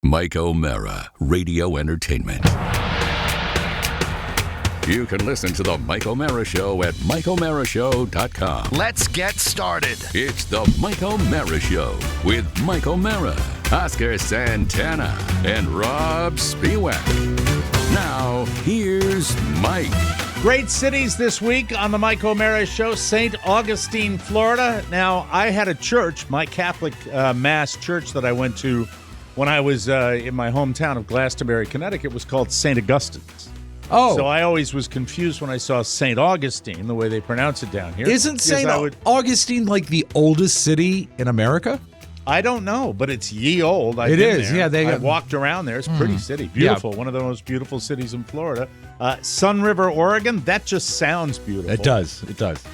Mike O'Mara, Radio Entertainment. You can listen to the Mike O'Mara Show at MikeO'MaraShow.com. Let's get started. It's the Mike O'Mara Show with Mike O'Mara, Oscar Santana, and Rob Spiewak. Now, here's Mike. Great cities this week on the Mike O'Mara Show. St. Augustine, Florida. Now, I had a church, my Catholic Mass church that I went to when I was in my hometown of Glastonbury, Connecticut, was called St. Augustine's. Oh. So I always was confused when I saw St. Augustine, the way they pronounce it down here. Isn't St. Augustine like the oldest city in America? I don't know, but it's ye old. It is, yeah. I walked around there. It's a pretty city. Beautiful. Yeah. One of the most beautiful cities in Florida. Sun River, Oregon. That just sounds beautiful. It does. It does.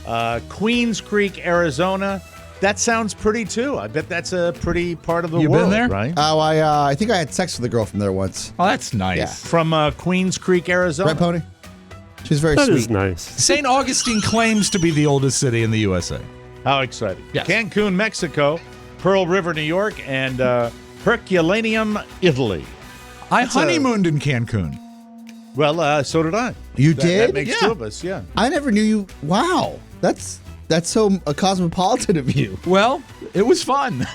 Queens Creek, Arizona. That sounds pretty, too. I bet that's a pretty part of the world. You been there? Right? Oh, I think I had sex with a girl from there once. Oh, that's nice. Yeah. From Queens Creek, Arizona. Red Pony. She's very That sweet. is nice. St. Augustine claims to be the oldest city in the USA. How exciting. Yes. Cancun, Mexico. Pearl River, New York. And Herculaneum, Italy. I honeymooned in Cancun. Well, so did I. You did? That makes two of us, yeah. I never knew you. Wow. That's so cosmopolitan of you. Well, it was fun.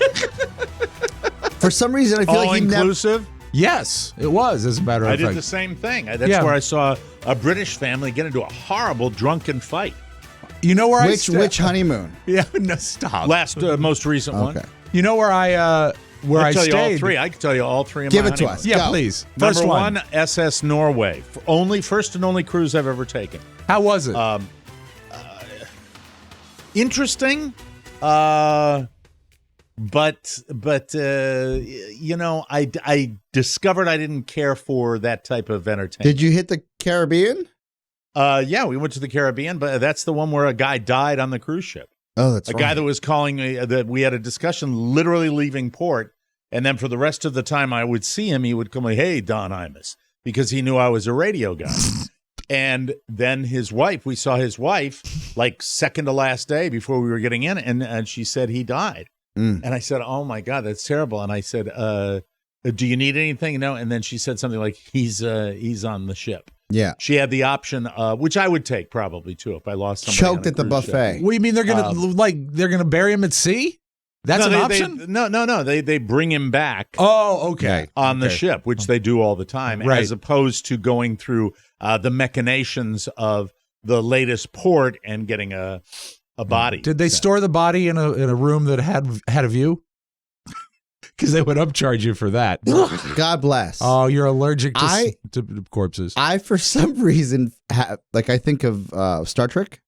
For some reason, I feel All like you inclusive? Yes, it was, as a matter of I fact. did the same thing. That's where I saw a British family get into a horrible drunken fight. You know where Which honeymoon? Yeah, no, stop. Most recent one. Okay. You know where I I'll tell you all stayed? three. I can tell you all three of Give my it to honeymoons. us. Yeah, Go. please. Number First one, SS Norway. First and only cruise I've ever taken. How was it? Interesting, but you know, I discovered I didn't care for that type of entertainment. Did you hit the Caribbean? Yeah, we went to the Caribbean, but that's the one where a guy died on the cruise ship. Oh, that's a right. guy that was calling me, that we had a discussion literally leaving port, and then for the rest of the time I would see him, he would come like, "Hey, Don Imus," because he knew I was a radio guy. And then his wife, we saw his wife like second to last day before we were getting in, and she said he died. And I said, "Oh my God, that's terrible." And I said, "Do you need anything?" No. And then she said something like, "He's on the ship." Yeah. She had the option, which I would take probably too if I lost somebody. Choked at the buffet. What do you mean they're gonna bury him at sea? That's an option? No. They bring him back. Oh, okay. On the ship, which they do all the time, Right. as opposed to going through the machinations of the latest port and getting a body. Did they store the body in a room that had a view? Because they would upcharge you for that. God bless. Oh, you're allergic to corpses. I for some reason, I think of Star Trek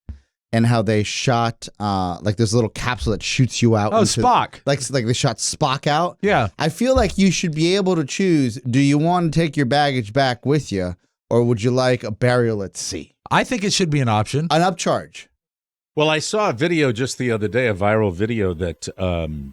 and how they shot like this little capsule that shoots you out. Oh, Spock. Like they shot Spock out. Yeah. I feel like you should be able to choose, do you want to take your baggage back with you, or would you like a burial at sea? I think it should be an option. An upcharge. Well, I saw a video just the other day, a viral video that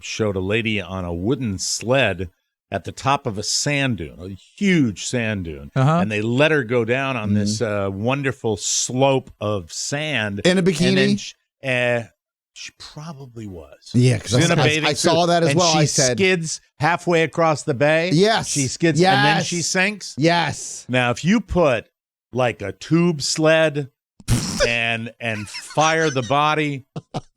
showed a lady on a wooden sled at the top of a sand dune, a huge sand dune, and they let her go down on this wonderful slope of sand. In a bikini? And then she probably was. Yeah, because I saw that as well. She I said, skids halfway across the bay. Yes. She skids and then she sinks. Yes. Now, if you put like a tube sled and fire the body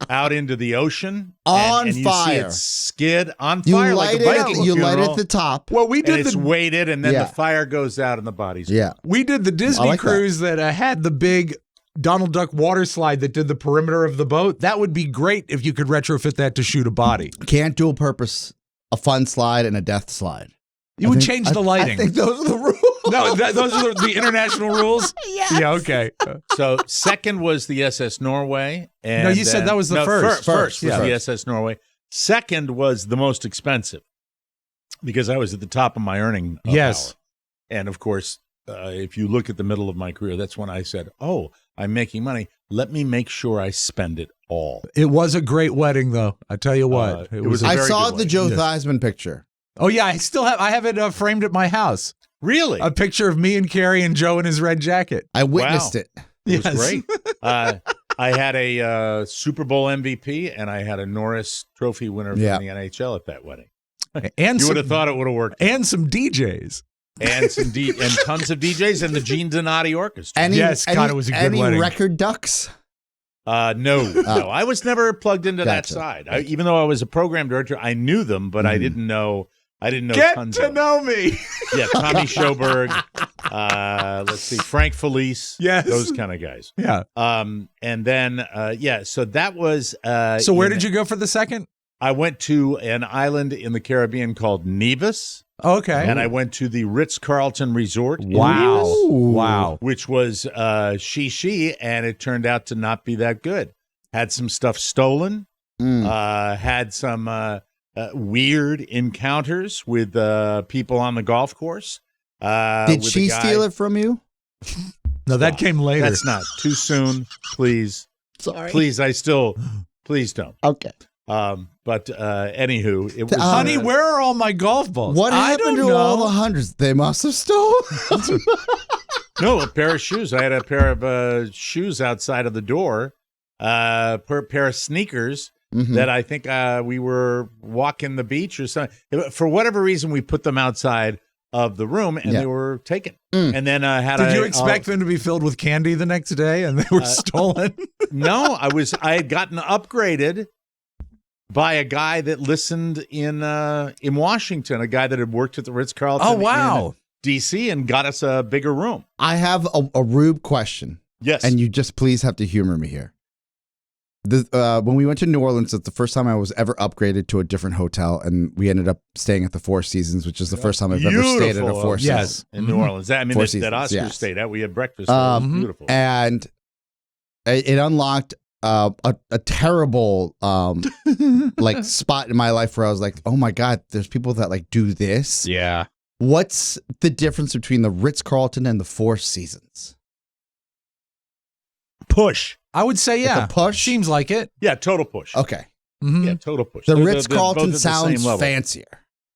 out into the ocean on and you fire, see it skid on you fire light like a Viking you funeral, light at the top. Well, we did and it's weighted, and then the fire goes out and the body's gone. We did the Disney like cruise that had the big Donald Duck water slide that did the perimeter of the boat. That would be great if you could retrofit that to shoot a body. Can't dual purpose a fun slide and a death slide. You would change the lighting. I think those are the rules. No, those are the international rules? Yes. Yeah, okay. So second was the SS Norway. And No, you said that was the first. First was Yeah. the SS Norway. Second was the most expensive because I was at the top of my earning Yes. power. And of course, if you look at the middle of my career, that's when I said, "Oh, I'm making money. Let me make sure I spend it all." It was a great wedding, though. I tell you what. It was a I very saw good the wedding. Joe Yes. Theismann picture. Oh, yeah, I have it framed at my house. Really? A picture of me and Carrie and Joe in his red jacket. I witnessed Wow. it. It was Yes. great. I had a Super Bowl MVP and I had a Norris Trophy winner from Yeah. the NHL at that wedding. And You some, would have thought it would have worked. and some DJs. And and tons of DJs and the Gene Donati Orchestra. Yes, God, it was a good any wedding. record ducks? No. I was never plugged into that Gotcha. side. Even though I was a program director, I knew them, but I didn't know. Get tons to of them. know me. Yeah, Tommy Schoberg. Let's see, Frank Felice. Yes. Those kind of guys. Yeah. And then so that was. So where did you go for the second? I went to an island in the Caribbean called Nevis, Okay. and I went to the Ritz-Carlton Resort. in Wow. Nevis, Wow. which was she, and it turned out to not be that good. Had some stuff stolen. Had some weird encounters with people on the golf course. Did she steal it from you? No, that came later. That's not too soon. Please, Sorry. please. Please don't. Okay. But anywho, it was. Honey, where are all my golf balls? What I happened don't to know. all the hundreds? They must have stolen. No, a pair of shoes. I had a pair of shoes outside of the door. Pair of sneakers that I think we were walking the beach or something. For whatever reason, we put them outside of the room and they were taken. And then Did you expect them to be filled with candy the next day and they were stolen? No, I had gotten upgraded by a guy that listened in Washington, a guy that had worked at the Ritz-Carlton Oh, wow. in D.C. and got us a bigger room. I have a Rube question. Yes. And you just please have to humor me here. When we went to New Orleans, it's the first time I was ever upgraded to a different hotel, and we ended up staying at the Four Seasons, which is the first time I've ever stayed at a Four Seasons. Yes. in New Orleans. I mean, Four that Seasons, Oscar yes. stayed at. We had breakfast. It was beautiful. And it unlocked a terrible like spot in my life where I was like, oh my God, there's people that like do this. Yeah. What's the difference between the Ritz-Carlton and the Four Seasons? Push. I would say, yeah. It's a push? Seems like it. Yeah, total push. Okay. Mhm. Yeah, total push. The They're both Ritz-Carlton at the same sounds level. fancier.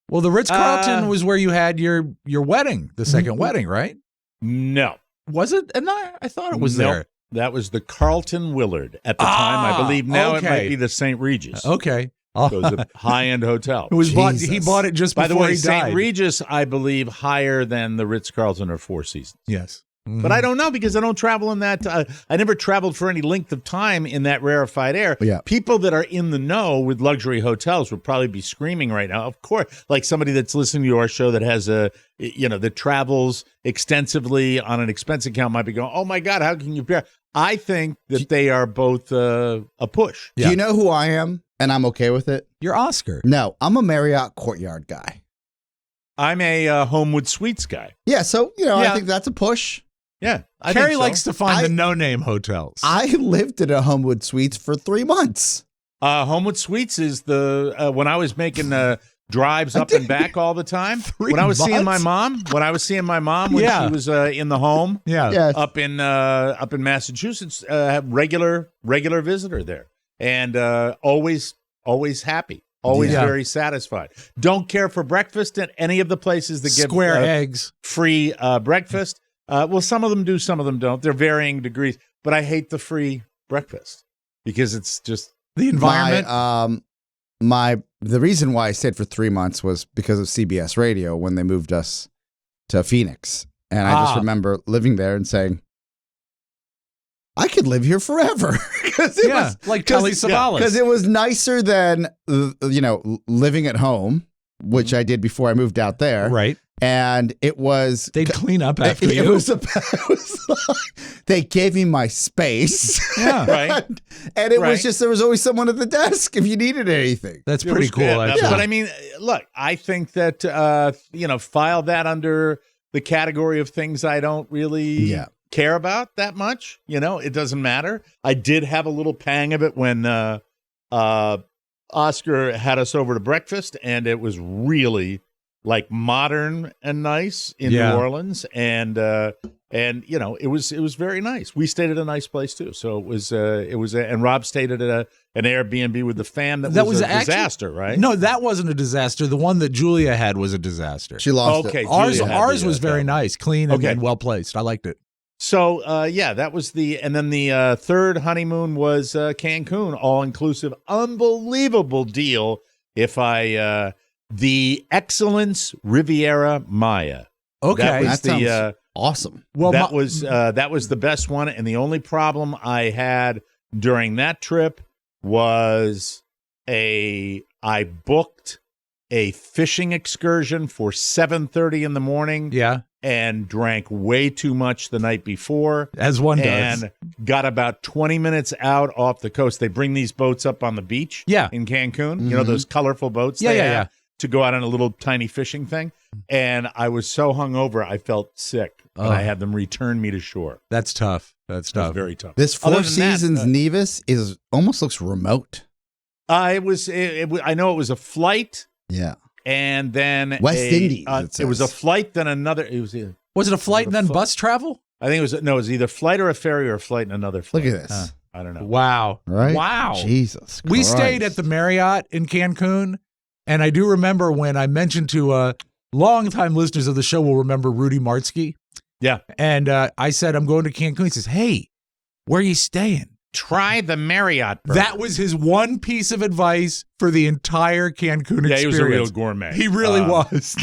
Well, the Ritz-Carlton was where you had your wedding, the second wedding, right? No. Was it? And I thought it was Nope. there. That was the Carlton Willard at the time. I believe now it okay. might be the St. Regis. Okay. So it was a high-end hotel. It was bought. Jesus. He bought it just By the before way, he died. St. Regis, I believe, higher than the Ritz-Carlton or Four Seasons. Yes. But I don't know because I don't travel in that. I never traveled for any length of time in that rarefied air. Yeah. People that are in the know with luxury hotels would probably be screaming right now. Of course, like somebody that's listening to our show that has that travels extensively on an expense account might be going, "Oh my God, how can you compare?" I think that they are both a push. Yeah. Do you know who I am? And I'm okay with it. You're Oscar. No, I'm a Marriott Courtyard guy. I'm a Homewood Suites guy. Yeah, so I Yeah. think that's a push. Yeah, I Carrie think so. likes to find I- the no-name hotels. I lived at a Homewood Suites for 3 months. Homewood Suites is the when I was making drives up and back all the time. 3 When I was seeing my months? mom, when Yeah. she was in the home yeah. Yes. up in Massachusetts, regular visitor there, and always happy, always Yeah. very satisfied. Don't care for breakfast at any of the places that give Square eggs. free breakfast. Well, some of them do, some of them don't. They're varying degrees, but I hate the free breakfast because it's just The environment. The reason why I stayed for 3 months was because of CBS Radio when they moved us to Phoenix. And I just remember living there and saying, I could live here forever. Because it yeah, was like Telly Savalas. because it was nicer than living at home, which I did before I moved out there. right. And it was They'd clean up after it you. was they gave me my space. Yeah. right. And it was Right. just there was always someone at the desk if you needed anything. That's It pretty was- cool. yeah, actually. But I mean, look, I think that file that under the category of things I don't really care about that much. It doesn't matter. I did have a little pang of it when Oscar had us over to breakfast, and it was really like modern and nice in Yeah. New Orleans, and it was very nice. We stayed at a nice place too, so it was and Rob stayed at an Airbnb with the fam that was a actually- disaster, right? No, that wasn't a disaster. The one that Julia had was a disaster. She lost Okay, it. Ours Julia had ours the, was very that. nice, clean and, Okay. and well placed. I liked it. So that was and then the third honeymoon was Cancun, all inclusive, unbelievable deal. If I The Excellence Riviera Maya. Okay. That was That the sounds awesome. Well, that was the best one, and the only problem I had during that trip was I booked a fishing excursion for 7:30 in the morning. yeah, And drank way too much the night before. as one does. And got about 20 minutes out off the coast. They bring these boats up on the beach Yeah. in Cancun. You know, those colorful boats Yeah, they yeah, have to go out on a little tiny fishing thing. And I was so hungover, I felt sick. And I had them return me to shore. That's tough. That's It was tough. very tough. This Other Four than that, Seasons Nevis is almost looks remote. I know it was a flight, Yeah. and then West Indies, it was a flight, then another. It was. Was it a flight and then bus travel? I think it was either flight or a ferry or a flight and another flight. Look at this. I don't know. Wow. Right? Wow. Jesus We Christ. stayed at the Marriott in Cancun, and I do remember when I mentioned to longtime listeners of the show will remember Rudy Martzke. Yeah. And I said, I'm going to Cancun. He says, hey, where are you staying? Try the Marriott. Burger. That was his one piece of advice for the entire Cancun experience. Yeah, he was a real gourmet. He really was.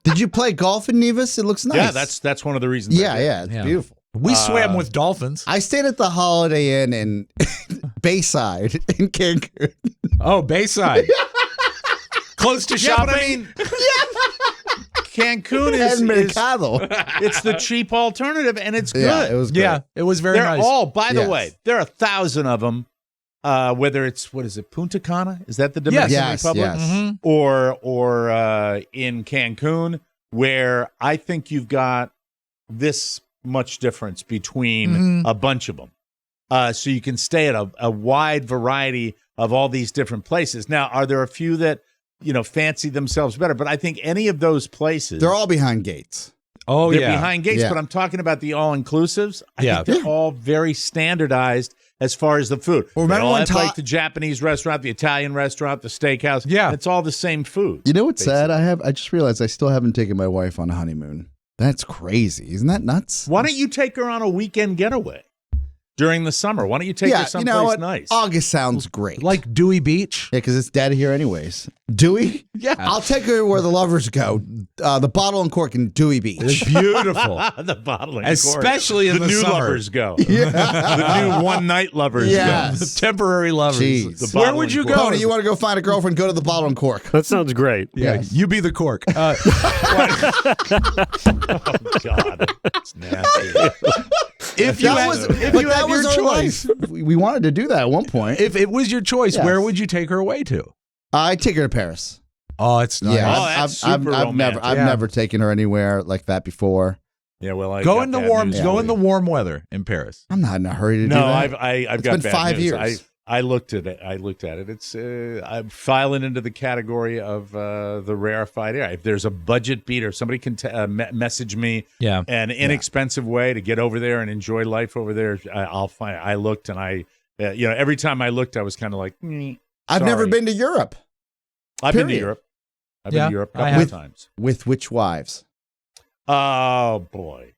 Did you play golf in Nevis? It looks nice. Yeah, that's one of the reasons. I Yeah, did. yeah. It's Yeah. beautiful. We swam with dolphins. I stayed at the Holiday Inn in Bayside in Cancun. Oh, Bayside. Close to Yeah, shopping. but I mean, Cancun is And Mercado. it's the cheap alternative, and it's good. Yeah, it was good. Yeah, it was very They're nice. all, by the Yes. way, there are 1,000 of them. Whether it's what is it, Punta Cana? Is that the Dominican Yes, Republic? yes. Mhm. Or in Cancun, where I think you've got this much difference between a bunch of them. So you can stay at a wide variety of all these different places. Now, are there a few that, fancy themselves better? But I think any of those places, They're all behind gates. Oh, they're yeah. behind gates, Yeah. but I'm talking about the all-inclusives. I Yeah. think they're all very standardized as far as the food. Well, remember they all when have, Todd- like the Japanese restaurant, the Italian restaurant, the steakhouse. Yeah. It's all the same food. You know what's sad? I just realized I still haven't taken my wife on a honeymoon. That's crazy. Isn't that nuts? Why don't you take her on a weekend getaway during the summer? Why don't you take her you someplace know what? nice? August sounds great. Like Dewey Beach. Yeah, because it's dead here anyways. Dewey? Yeah. I'll take her where the lovers go. The Bottle and Cork in Dewey Beach. It's beautiful. The bottling, Especially in the new summer. lovers go. The new one-night lovers Yes. Temporary lovers. Jeez. The Where bottle would and you cork. go? Tony, you want to go find a girlfriend? Go to the Bottle and Cork. That sounds great. Yeah, Yes. you be the cork. go. God, it's nasty. If you had, if you had your choice, We wanted to do that at one point. if it was your choice, Yes. where would you take her away to? I'd take her to Paris. Oh, it's nice. Yeah, Oh, that's I've super never, romantic. I've Yeah. never taken her anywhere like that before. Yeah, well, I Go got in the bad warm. news Go for in you. the warm weather in Paris. I'm not in a hurry to do No, that. I've It's got been bad 5 news. years. I looked at it. It's I'm filing into the category of the rarefied air. If there's a budget beater, if somebody can message me Yeah. an inexpensive way to get over there and enjoy life over there, I'll find. I looked and every time I looked, I was kind of like, I've never sorry. been to Europe. I've been to period. Europe. I've Yeah, been to Europe a I couple of have. times. With which wives? Oh boy.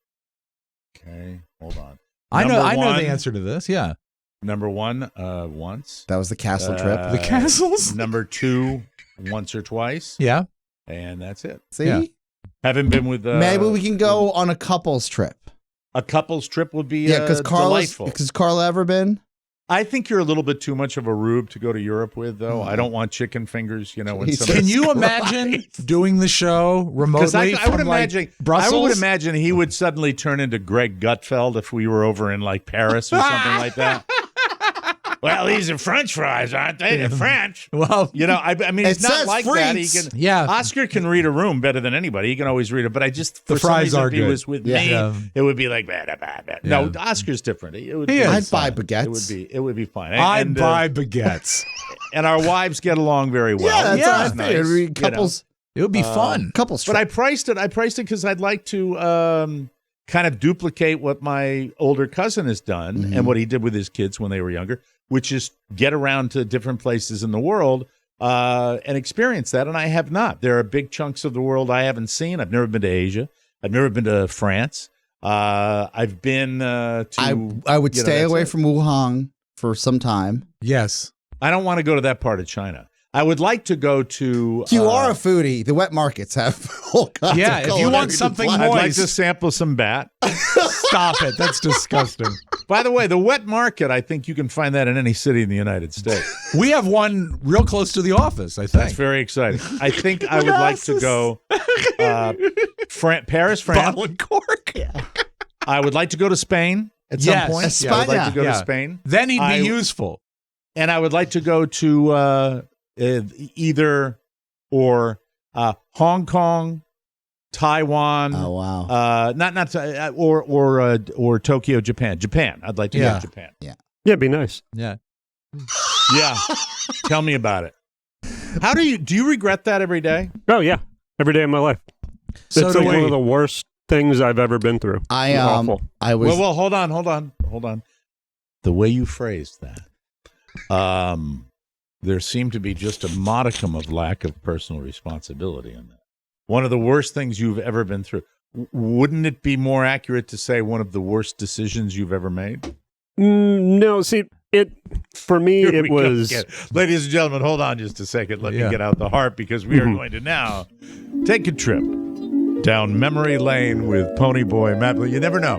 Okay, hold on. I know Number the answer to this. Yeah. Number one, once. That was the castle trip. The castles? Number two, once or twice. Yeah. And that's it. See? yeah. Haven't been with. Maybe we can go on a couple's trip. A couple's trip would be Yeah, because delightful. Because Carla ever been? I think you're a little bit too much of a rube to go to Europe with, though. I don't want chicken fingers, when Jesus. somebody. Can you imagine doing the show remotely? Because I would from, like, imagine, Brussels. I would imagine he would suddenly turn into Greg Gutfeld if we were over in like Paris or something like that. Well, these are French fries, aren't they? They're French. Well, I mean, It it's not says like that. He French. can. Yeah. Oscar can read a room better than anybody. He can always read it. But I just The for some fries reason, are if he good. was with Yeah. me, Yeah. it would be like bah, bah, bah, bah. Yeah. No, Oscar's different. It would He be is. I'd buy fine. baguettes. It would be fine. I'd And, buy baguettes. and our wives get along very well. Yeah, that's Yeah. what I figured. Nice, Couples, It would be fun. couples But trip. I priced it because I'd like to kind of duplicate what my older cousin has done and what he did with his kids when they were younger, which is get around to different places in the world and experience that. And I have not. There are big chunks of the world I haven't seen. I've never been to Asia. I've never been to France. I've been to. I would stay that's away it. from Wuhan for some time. Yes. I don't want to go to that part of China. I would like to go to. You are a foodie. The wet markets have all kinds Yeah, of if you want culinary something supplies. I'd like moist. to sample some bat. Stop it. That's disgusting. By the way, the wet market, I think you can find that in any city in the United States. We have one real close to the office, I think. That's very exciting. I think I would like to go Paris, France. Bottle and cork. I would like to go to Spain at some Yes. point. Spain, I would like to go yeah. to Spain. Then he'd be I- useful. And I would like to go to either or Hong Kong, Taiwan. Oh wow. Or Tokyo, Japan. Japan. I'd like to go to Japan. Yeah, it'd be nice. Yeah. Yeah. Tell me about it. How do you regret that every day? Oh yeah, every day of my life. So It's do like one we. of the worst things I've ever been through. Awful. I was Well, hold on. The way you phrased that, there seemed to be just a modicum of lack of personal responsibility in that. One of the worst things you've ever been through. Wouldn't it be more accurate to say one of the worst decisions you've ever made? No, see, for me, Here it we go was. again. Ladies and gentlemen, hold on just a second. Let me Yeah. get out the harp because we are going to now take a trip down memory lane with Ponyboy Matt. You never know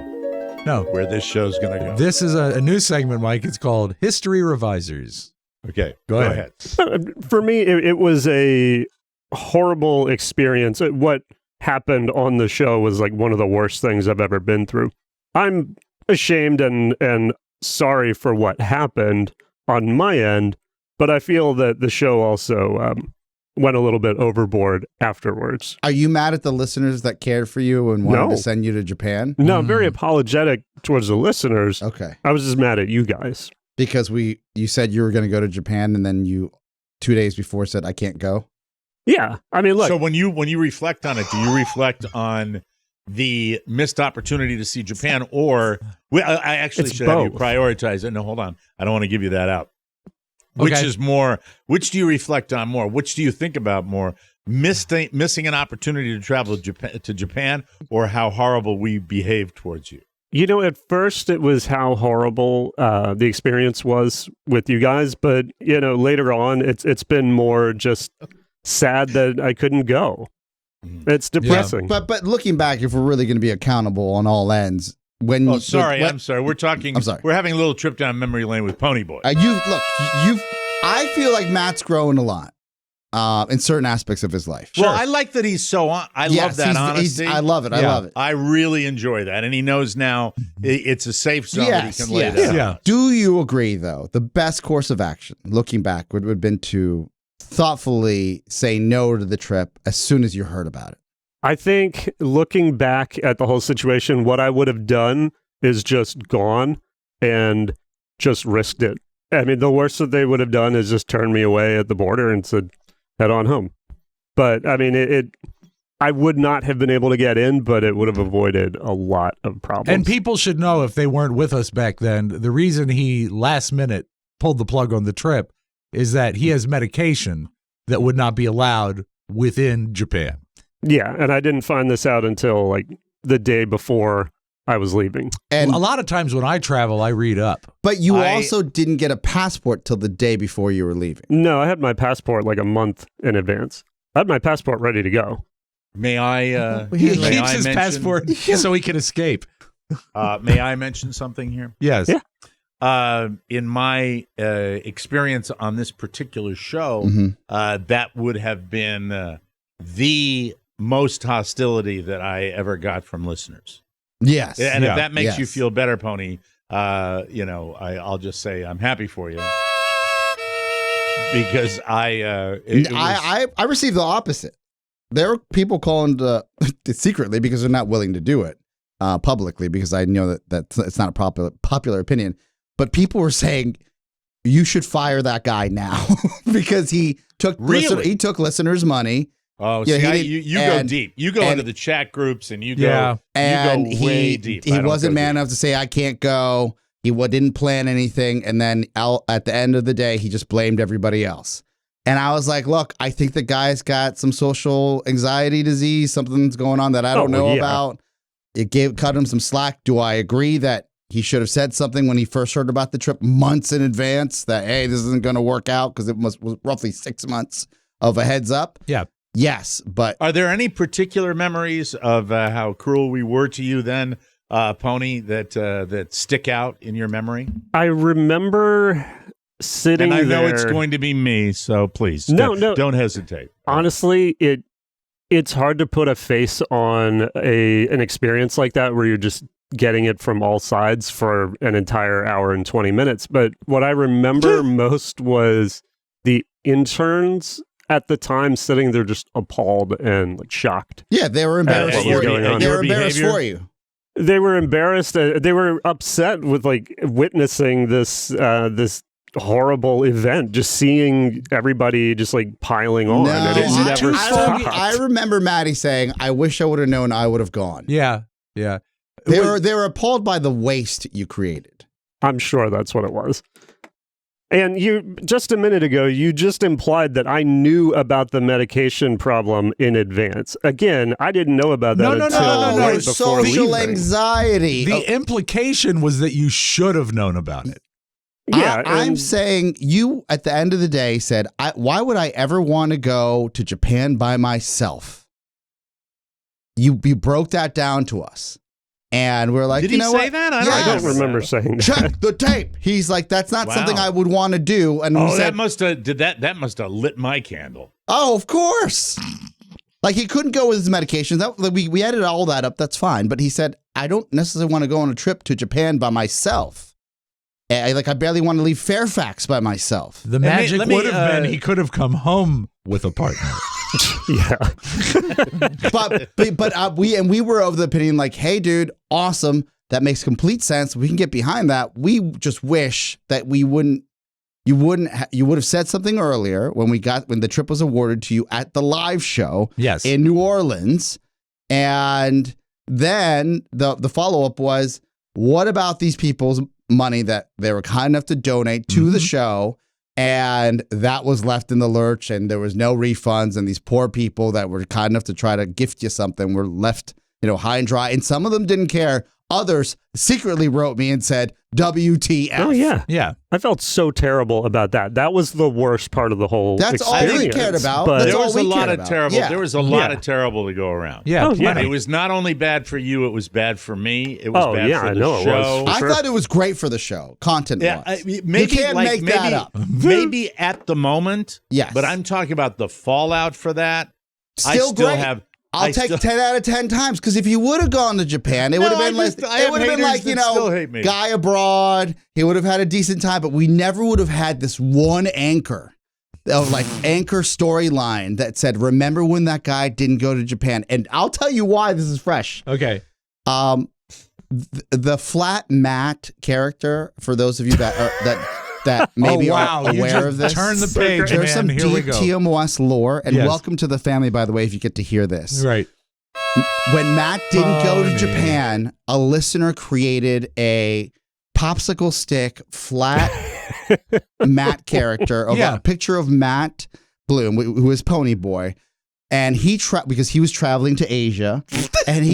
No. where this show's going to go. This is a new segment, Mike. It's called History Revisers. Okay, Go go ahead. ahead. For me, it was a horrible experience. What happened on the show was like one of the worst things I've ever been through. I'm ashamed and sorry for what happened on my end, but I feel that the show also went a little bit overboard afterwards. Are you mad at the listeners that cared for you and wanted No. to send you to Japan? No, I'm very apologetic towards the listeners. Okay. I was just mad at you guys. Because you said you were going to go to Japan and then you 2 days before said I can't go. Yeah, I mean, look, So when you reflect on it, do you reflect on the missed opportunity to see Japan, or I actually It's should have you both. prioritize it? No, hold on. I don't want to give you that out. Which Okay. is more? Which do you reflect on more? Which do you think about more? Missing an opportunity to travel to Japan, or how horrible we behaved towards you? you know, at first it was how horrible the experience was with you guys, but you know, later on, it's been more just sad that I couldn't go. It's depressing. But looking back, if we're really going to be accountable on all ends, when Oh, sorry. when- I'm sorry. We're talking. I'm sorry. We're having a little trip down memory lane with Ponyboy. I feel like Matt's growing a lot in certain aspects of his life. Well, I like that he's so on. I love that honesty. I love it. I Yeah. love it. I really enjoy that, and he knows now it's a safe zone that he can lay that. Yeah. out. Do you agree, though, the best course of action, looking back, would have been to thoughtfully say no to the trip as soon as you heard about it? I think looking back at the whole situation, what I would have done is just gone and just risked it. I mean, the worst that they would have done is just turn me away at the border and said, head on home. But I mean, I would not have been able to get in, but it would have avoided a lot of problems. And people should know, if they weren't with us back then, the reason he last minute pulled the plug on the trip is that he has medication that would not be allowed within Japan. Yeah, and I didn't find this out until like the day before I was leaving. And A lot of times when I travel, I read up. but you I- also didn't get a passport till the day before you were leaving. No, I had my passport like a month in advance. I had my passport ready to go. May I? He may keeps I his mention- passport so he can escape. May I mention something here? Yes. Yeah. In my experience on this particular show, Mhm. that would have been the most hostility that I ever got from listeners. Yes. And Yeah. if that makes you Yes. feel better, Pony, I'll just say I'm happy for you because I received the opposite. There are people calling secretly because they're not willing to do it publicly, because I know that it's not a popular opinion. But people were saying you should fire that guy now because he took Really? listeners' money. Oh, Yeah, see, he did- you go and- deep. You go and- into the chat groups and you go, Yeah. And you go way deep. I he don't wasn't go man deep. enough to say I can't go. He didn't plan anything, and then at the end of the day, he just blamed everybody else. And I was like, "Look, I think the guy's got some social anxiety disease. Something's going on that I don't know yeah. about." Cut him some slack. Do I agree that he should have said something when he first heard about the trip months in advance that, hey, this isn't going to work out, because it was roughly 6 months of a heads up. Yeah. Yes, but Are there any particular memories of how cruel we were to you then, Pony, that stick out in your memory? I remember sitting there. And I know it's going to be me, so please, don't hesitate. Honestly, it's hard to put a face on an experience like that where you're just getting it from all sides for an entire hour and 20 minutes. But what I remember most was the interns at the time sitting there just appalled and like shocked. yeah, they were embarrassed for you. They were embarrassed for you. They were embarrassed. They were upset with like witnessing this horrible event, just seeing everybody just like piling on. No, And it never stopped. I remember Maddie saying, I wish I would have known I would have gone. Yeah. They were appalled by the waste you created. I'm sure that's what it was. And you, just a minute ago, you just implied that I knew about the medication problem in advance. Again, I didn't know about that until right before social leaving. anxiety. The implication was that you should have known about it. Yeah, I'm saying you, at the end of the day, said, why would I ever want to go to Japan by myself? You broke that down to us. And we're like, Did you he know say what? that? I I don't remember saying that. Check the tape. He's like, that's not something I would want to do. And we said, that must have lit my candle. oh, of course. Like, he couldn't go with his medications. We added all that up. That's fine. But he said, I don't necessarily want to go on a trip to Japan by myself. I barely want to leave Fairfax by myself. The magic would have been he could have come home with a partner. Yeah. but we were of the opinion, like, hey, dude, awesome. That makes complete sense. We can get behind that. We just wish that you would have said something earlier when the trip was awarded to you at the live show in New Orleans. And then the follow-up was, what about these people's money that they were kind enough to donate to the show? And that was left in the lurch, and there was no refunds. And these poor people that were kind enough to try to gift you something were left, high and dry. And some of them didn't care. Others secretly wrote me and said, WTF. Oh, yeah. Yeah. I felt so terrible about that. That was the worst part of the whole That's experience. all we cared about. But There was a lot of terrible. Yeah. There was a lot of terrible to go around. Yeah. Oh, yeah. It was not only bad for you, it was bad for me. It was bad for I the know show. it was. I thought it was great for the show, content-wise. Maybe, you can't make that up. Maybe at the moment, Yes. but I'm talking about the fallout for that. Still great. I'll take 10 out of 10 times, because if you would have gone to Japan, it would have been like, Guy Abroad. He would have had a decent time, but we never would have had this one anchor storyline that said, remember when that guy didn't go to Japan? And I'll tell you why this is fresh. Okay. The flat Matt character, for those of you that maybe are aware of this. Turn the page, There's some Here we deep go. TMOS lore, and Yes. welcome to the family, by the way, if you get to hear this. Right. When Matt didn't go to Japan, a listener created a popsicle stick flat Matt character of a picture of Matt Bloom, who is Ponyboy. And because he was traveling to Asia, and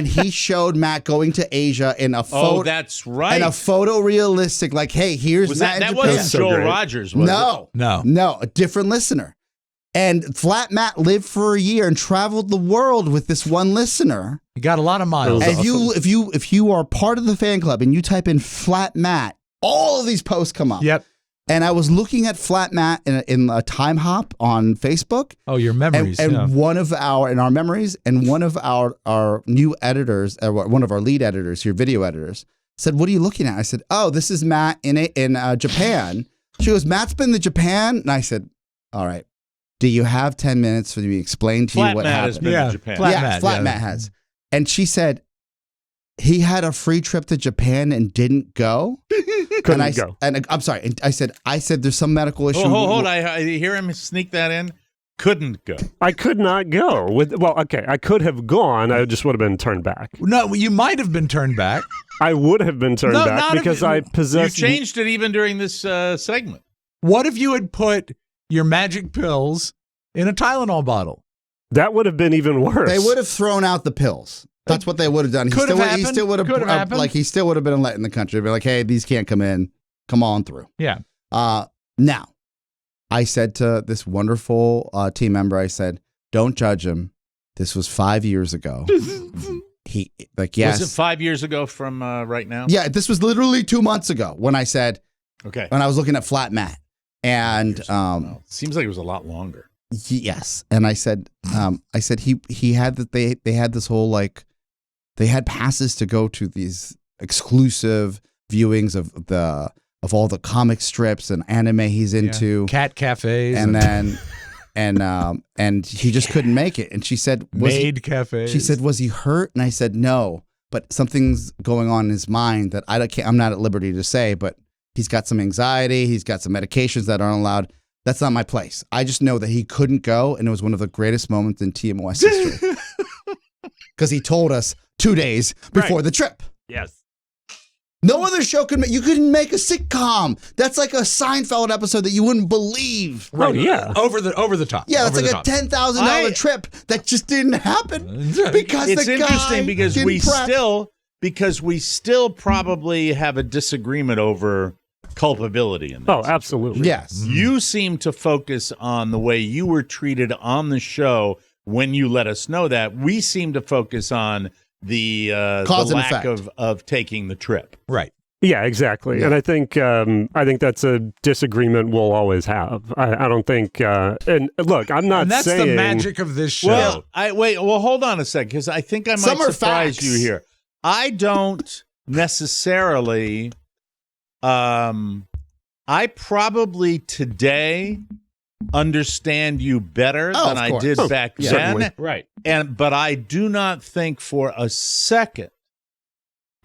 he showed Matt going to Asia in a photo. Oh, that's right. In a photorealistic, like, hey, here's Matt. That in wasn't Japan. Joel Rogers, was it? No, a different listener. And Flat Matt lived for a year and traveled the world with this one listener. He got a lot of miles. And if you are part of the fan club and you type in Flat Matt, all of these posts come up. Yep. And I was looking at Flat Matt in a time hop on Facebook. Oh, your memories. And one of our new editors, one of our lead editors, your video editors, said, "What are you looking at?" I said, "Oh, this is Matt in Japan." She goes, "Matt's been to Japan?" And I said, "All right. Do you have 10 minutes for me to explain to you what happened?" Has been to Japan. Flat Matt has. And she said, he had a free trip to Japan and didn't go? Couldn't go. And I'm sorry. And I said, there's some medical issue. Hold. I hear him sneak that in. Couldn't go. I could not go. I could have gone. I just would have been turned back. No, you might have been turned back. I would have been turned back because I possessed... You changed it even during this segment. What if you had put your magic pills in a Tylenol bottle? That would have been even worse. They would have thrown out the pills. That's what they would have done. He Could have he still would happened. have like he still would have been let in the country. Be like, hey, these can't come in. Come on through. Yeah. Now, I said to this wonderful team member, I said, don't judge him. This was 5 years ago. He yes. Was it 5 years ago from right now? Yeah, this was literally 2 months ago when I said, okay, when I was looking at Flat Matt. And seems like it was a lot longer. Yes, and I said he had that they had this whole like they had passes to go to these exclusive viewings of all the comic strips and anime he's into, cat cafes, and then and he just couldn't make it. And she said, cafes. She said, was he hurt? And I said, no, but something's going on in his mind that I'm not at liberty to say, but he's got some anxiety. He's got some medications that aren't allowed. That's not my place. I just know that he couldn't go, and it was one of the greatest moments in TMOS history. Because he told us 2 days before the trip. Yes. No other show you couldn't make a sitcom. That's like a Seinfeld episode that you wouldn't believe. Right. Oh, yeah. Over the top. Yeah, it's over like a $10,000 trip that just didn't happen because it's the interesting guy because didn't prep. we still probably have a disagreement over culpability in this. Oh, absolutely. Yes. You seem to focus on the way you were treated on the show when you let us know that. We seem to focus on the lack of taking the trip. Right. Yeah, exactly. Yeah. And I think that's a disagreement we'll always have. I don't think. And look, I'm not. And that's saying, the magic of this show. Well, hold on a second, because I think I might surprise you here. I don't necessarily. I probably today understand you better than I did back then. Certainly. Right. But I do not think for a second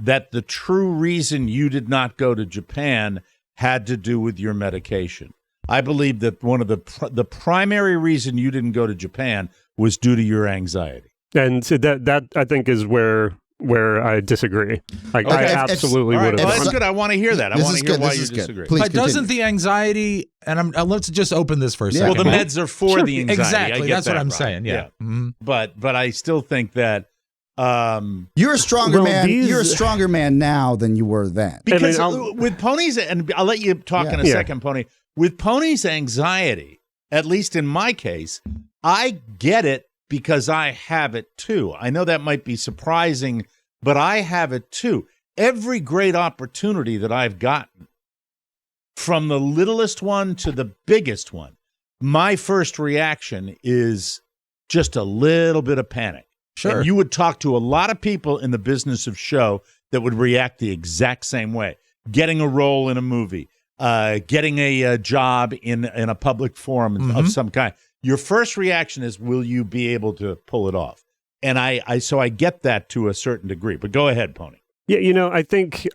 that the true reason you did not go to Japan had to do with your medication. I believe that one of the primary reason you didn't go to Japan was due to your anxiety. And so that I think is where I disagree. Like I absolutely would have. Well, that's good. I want to hear that. I want to hear why you disagree. Please but doesn't the anxiety? And let's just open this for a second. Well, the meds are for the anxiety. Exactly. That's what I'm saying. Yeah. Mm-hmm. But I still think that you're a stronger man. You're a stronger man now than you were then. Because with Pony's, and I'll let you talk in a second, Pony. With Pony's anxiety, at least in my case, I get it. Because I have it too. I know that might be surprising, but I have it too. Every great opportunity that I've gotten, from the littlest one to the biggest one, my first reaction is just a little bit of panic. Sure. And you would talk to a lot of people in the business of show that would react the exact same way. Getting a role in a movie, getting a job in a public forum of some kind. Your first reaction is, will you be able to pull it off? And so I get that to a certain degree. But go ahead, Pony. Yeah, I think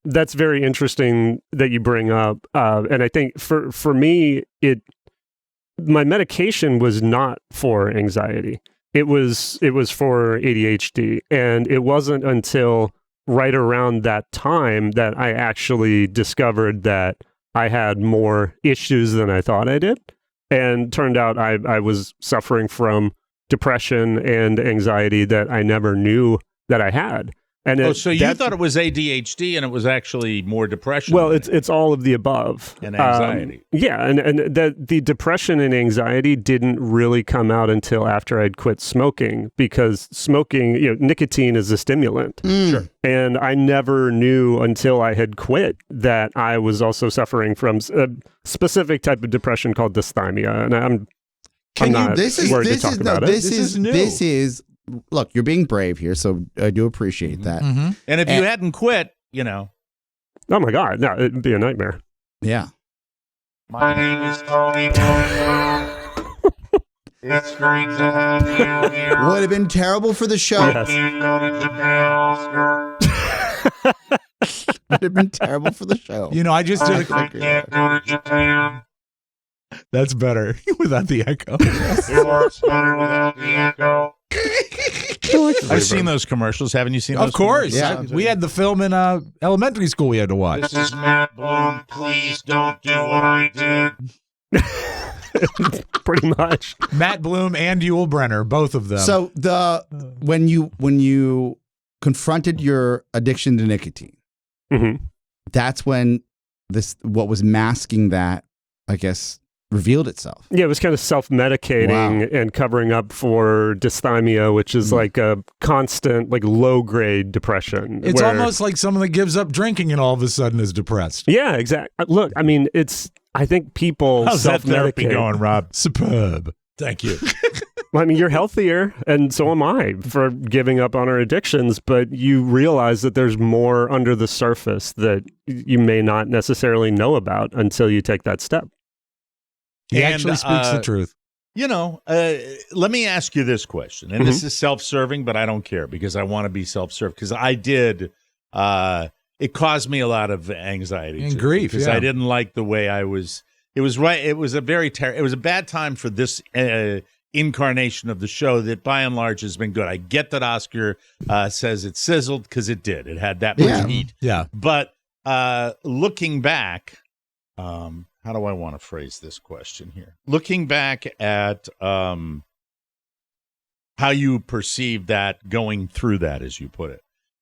that's very interesting that you bring up. And I think for me, my medication was not for anxiety. It was for ADHD. And it wasn't until right around that time that I actually discovered that I had more issues than I thought I did. And turned out I was suffering from depression and anxiety that I never knew that I had. And so you thought it was ADHD, and it was actually more depression? Well, it's all of the above. And anxiety. And the depression and anxiety didn't really come out until after I'd quit smoking, because smoking, nicotine is a stimulant. Sure. And I never knew until I had quit that I was also suffering from a specific type of depression called dysthymia. And I'm not worried to talk about it. This is new. This is. Look, you're being brave here, so I do appreciate that. Mm-hmm. And if you hadn't quit, Oh my God, no, it'd be a nightmare. Yeah. My name is Ponyboy. It's great to have you here. Would have been terrible for the show. Yes. Would have been terrible for the show. I just did I can't go to Japan. That's better without the echo. It works better without the echo. I've seen those commercials. Haven't you seen those? Of course. Yeah. We had the film in elementary school we had to watch. This is Matt Bloom. Please don't do what I did. Pretty much. Matt Bloom and Yul Brenner, both of them. So when you confronted your addiction to nicotine, that's when what was masking that, I guess, revealed itself. Yeah, it was kind of self-medicating and covering up for dysthymia, which is like a constant, like low-grade depression. It's almost like someone that gives up drinking and all of a sudden is depressed. Yeah, exactly. Look, I mean, I think people How's that therapy self-medicate. going, Rob? Superb. Thank you. Well, I mean, you're healthier, and so am I, for giving up on our addictions, but you realize that there's more under the surface that you may not necessarily know about until you take that step. He actually speaks the truth. You know, let me ask you this question, and this is self-serving, but I don't care because I want to be self-served because I did. It caused me a lot of anxiety and grief because I didn't like the way I was. It was right. It was a it was a bad time for this incarnation of the show that, by and large, has been good. I get that Oscar says it sizzled because it did. It had that much heat. Yeah, but looking back. How do I want to phrase this question here? Looking back at how you perceive that going through that, as you put it,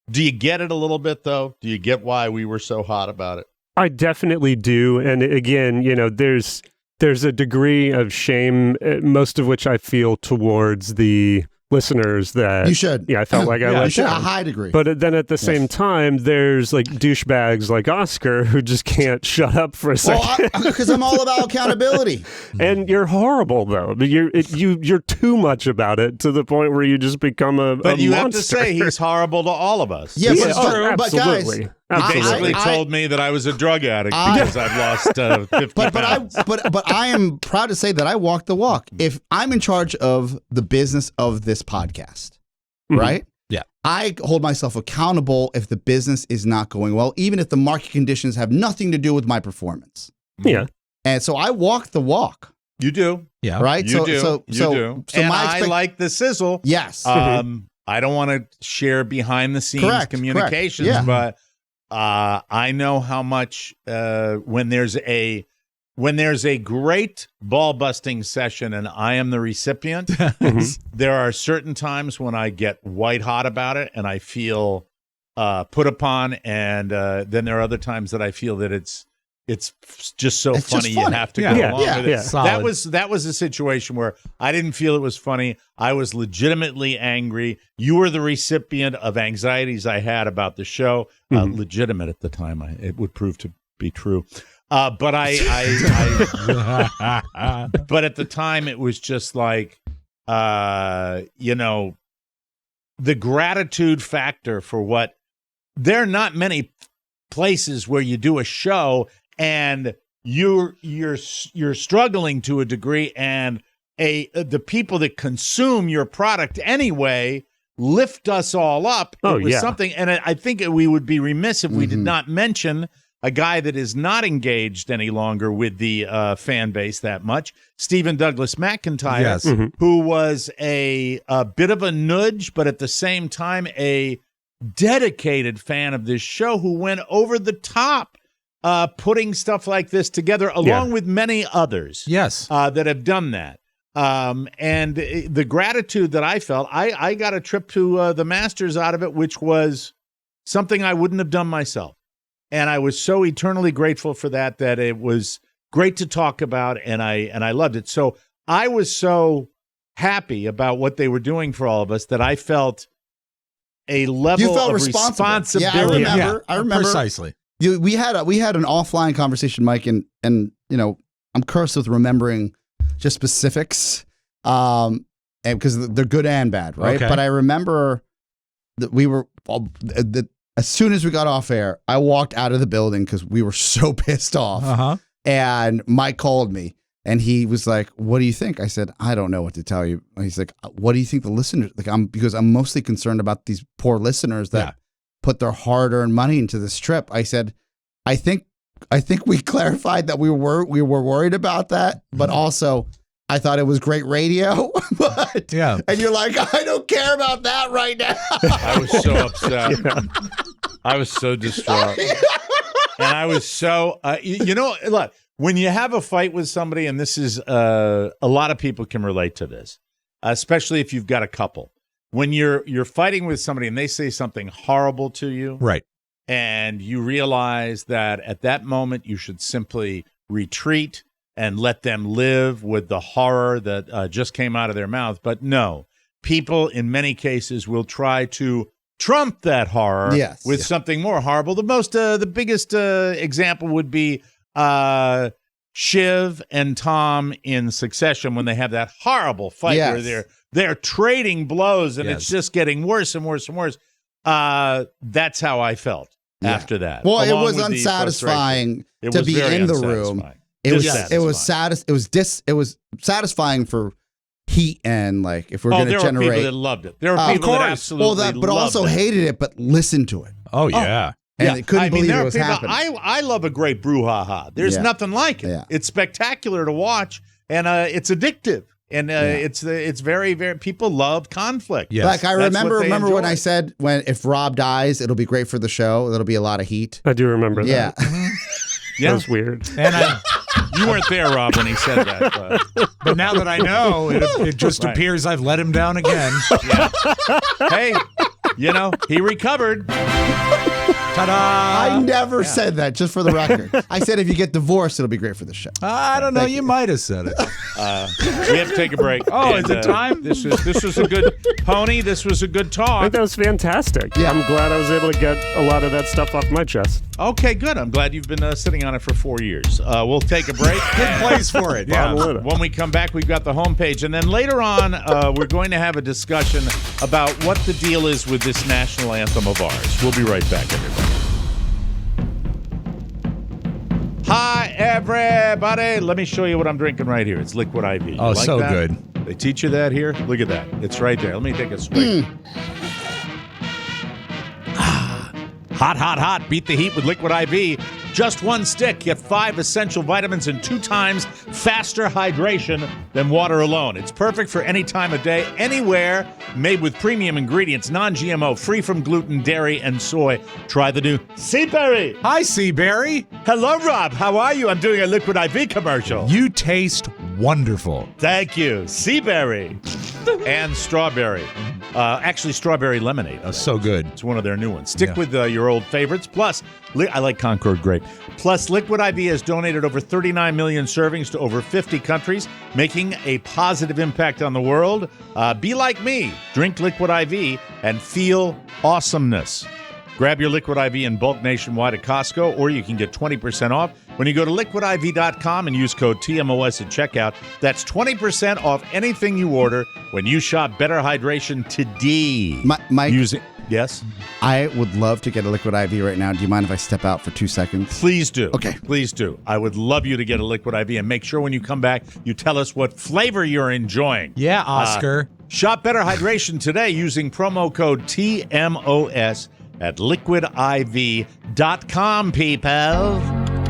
do you get it a little bit, though? Do you get why we were so hot about it? I definitely do. And again, you know, there's a degree of shame, most of which I feel towards the listeners that You should. I felt like I You let should, a down. high degree. But then at the same time, there's like douchebags like Oscar who just can't shut up for a second. Because I'm all about accountability. And you're horrible though. You're too much about it to the point where you just become a But you have to monster. say he's horrible to all of us. Yeah, Yeah, but guys, absolutely. He basically told me that I was a drug addict because I've lost 50 pounds. But I am proud to say that I walk the walk. If I'm in charge of the business of this podcast, right? Yeah. I hold myself accountable if the business is not going well, even if the market conditions have nothing to do with my performance. Yeah. And so I walk the walk, You do. Yeah. right? You do. So And my I like the sizzle. yes. I don't want to share behind the scenes Correct, communications, correct, yeah. but I know how much when there's a great ball busting session and I am the recipient, there are certain times when I get white hot about it and I feel put upon, and then there are other times that I feel that it's just so It's funny just you funny. have to Yeah. go Yeah. along with it. Yeah. Solid. That was a situation where I didn't feel it was funny. I was legitimately angry. You were the recipient of anxieties I had about the show. Legitimate at the time. It would prove to be true. But but at the time it was just like, you know, the gratitude factor for what. There are not many places where you do a show and you're struggling to a degree, and the people that consume your product anyway lift us all up. Oh, it was yeah. something, and I think we would be remiss if we did not mention a guy that is not engaged any longer with the fan base that much, Stephen Douglas McIntyre, Yes. who was a bit of a nudge, but at the same time a dedicated fan of this show who went over the top putting stuff like this together, along with many others Yes. that have done that. And the gratitude that I felt, I got a trip to the Masters out of it, which was something I wouldn't have done myself. And I was so eternally grateful for that it was great to talk about, and I loved it. So I was so happy about what they were doing for all of us that I felt a level You felt of responsible. Yeah, responsibility. I remember. Precisely. We had an offline conversation, Mike, and you know, I'm cursed with remembering just specifics, and because they're good and bad, right? Okay. But I remember that we were as soon as we got off air, I walked out of the building because we were so pissed off. And Mike called me, and he was like, "What do you think?" I said, "I don't know what to tell you." And he's like, "What do you think the listeners like?" Because I'm mostly concerned about these poor listeners that put their hard-earned money into this trip. I said, I think we clarified that we were worried about that, but also I thought it was great radio. But and you're like, I don't care about that right now. I was so upset. I was so distraught. And I was so, you know, look, when you have a fight with somebody, and this is a lot of people can relate to this, especially if you've got a couple. When you're fighting with somebody and they say something horrible to you, Right. and you realize that at that moment you should simply retreat and let them live with the horror that just came out of their mouth. But no, people in many cases will try to trump that horror with something more horrible. The biggest example would be Shiv and Tom in Succession when they have that horrible fight where they're trading blows and it's just getting worse and worse and worse. That's how I felt after that. Well, it was unsatisfying to be in the room. It was satisfying for heat and like if we're going to generate. There were people that loved it. There were people that absolutely but also hated it, but listened to it. Oh yeah. And it couldn't believe it was happening. I love a great brouhaha. There's nothing like it. Yeah. It's spectacular to watch, and it's addictive. And it's very, very, people love conflict. Yes. Like I remember when I said if Rob dies, it'll be great for the show. There'll be a lot of heat. I do remember that. Yeah. That was weird. And you weren't there, Rob, when he said that. But now that I know, it just appears I've let him down again. Yeah. Hey, he recovered. Ta-da! I never said that, just for the record. I said if you get divorced, it'll be great for the show. I don't know. You might have said it. We have to take a break. Oh, is it time? This was a good Pony. This was a good I talk. think that was fantastic. Yeah. I'm glad I was able to get a lot of that stuff off my chest. Okay, good. I'm glad you've been sitting on it for 4 years. We'll take a break. Good place for it. Yeah. When we come back, we've got the homepage. And then later on, we're going to have a discussion about what the deal is with this national anthem of ours. We'll be right back, everybody. Hi, everybody. Let me show you what I'm drinking right here. It's Liquid IV. You like so that? good. They teach you that here? Look at that. It's right there. Let me take a swig. Hot, hot, hot. Beat the heat with Liquid IV. Just one stick. Get 5 essential vitamins and 2 times faster hydration than water alone. It's perfect for any time of day, anywhere. Made with premium ingredients, non-GMO, free from gluten, dairy, and soy. Try the new Seaberry. Hi, Seaberry. Hello, Rob. How are you? I'm doing a Liquid IV commercial. You taste wonderful. Thank you. Seaberry and strawberry. Actually, strawberry lemonade. Oh, so good. It's one of their new ones. Stick with your old favorites. Plus, I like Concord Grape. Plus, Liquid IV has donated over 39 million servings to over 50 countries, making a positive impact on the world. Be like me. Drink Liquid IV and feel awesomeness. Grab your Liquid IV in bulk nationwide at Costco, or you can get 20% off when you go to liquidiv.com and use code TMOS at checkout. That's 20% off anything you order when you shop Better Hydration today. Mike, yes? I would love to get a Liquid IV right now. Do you mind if I step out for 2 seconds? Please do. Okay. Please do. I would love you to get a Liquid IV, and make sure when you come back, you tell us what flavor you're enjoying. Yeah, Oscar. Shop Better Hydration today using promo code TMOS at liquidiv.com, people.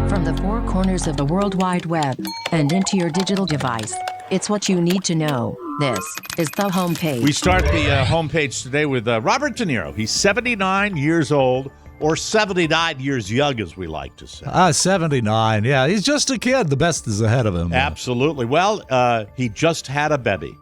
From the 4 corners of the World Wide Web and into your digital device, it's what you need to know. This is the homepage. We start the homepage today with Robert De Niro. He's 79 years old, or 79 years young, as we like to say. 79. Yeah, he's just a kid. The best is ahead of him. Absolutely. Well, he just had a baby.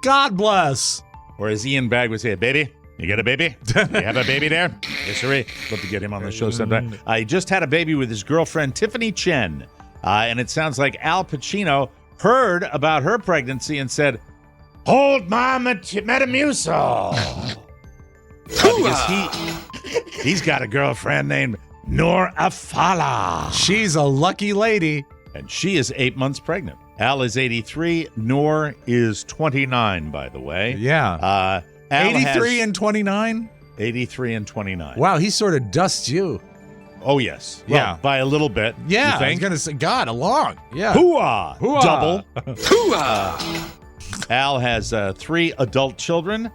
God bless. Or as Ian Bagg would say, baby. You got a baby? You have a baby there? Yes, sir. Love to get him on the show sometime. He just had a baby with his girlfriend, Tiffany Chen. And it sounds like Al Pacino heard about her pregnancy and said, hold my Metamucil. Because he's got a girlfriend named Noor Afala. She's a lucky lady. And she is 8 months pregnant. Al is 83. Noor is 29, by the way. Yeah. 83 and 29? 83 and 29. Wow, he sort of dusts you. Oh, yes. Well, by a little bit. Yeah, you think? I was going to say, God, along. Yeah. Hooah! Hooah! Double. Hooah! Al has 3 adult children,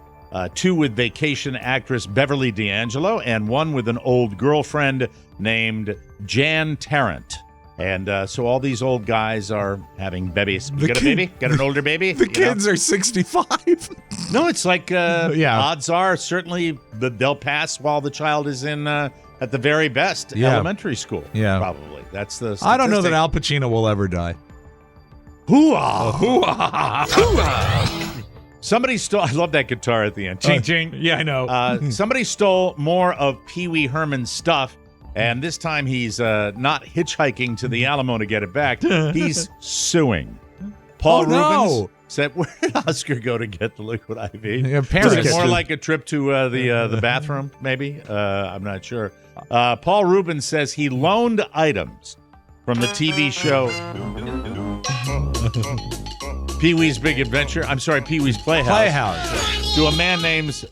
2 with vacation actress Beverly D'Angelo, and 1 with an old girlfriend named Jan Tarrant. And so all these old guys are having babies. You got a baby? Got an older baby? The kids are 65. No, it's like odds are certainly that they'll pass while the child is in at the very best, Yeah. elementary school. Yeah. Probably. That's the I don't know that statistic. Al Pacino will ever die. Somebody stole. I love that guitar at the end. Ching, ching. Yeah, I know. Somebody stole more of Pee Wee Herman's stuff, and this time he's not hitchhiking to the Alamo to get it back. He's suing. Paul Rubens said, "Where did Oscar go to get the liquid IV? Yeah, Was parents. it more like a trip to the bathroom? Maybe. I'm not sure." Paul Rubens says he loaned items from the TV show Pee-wee's Big Adventure. I'm sorry, Pee-wee's Playhouse. To a man named,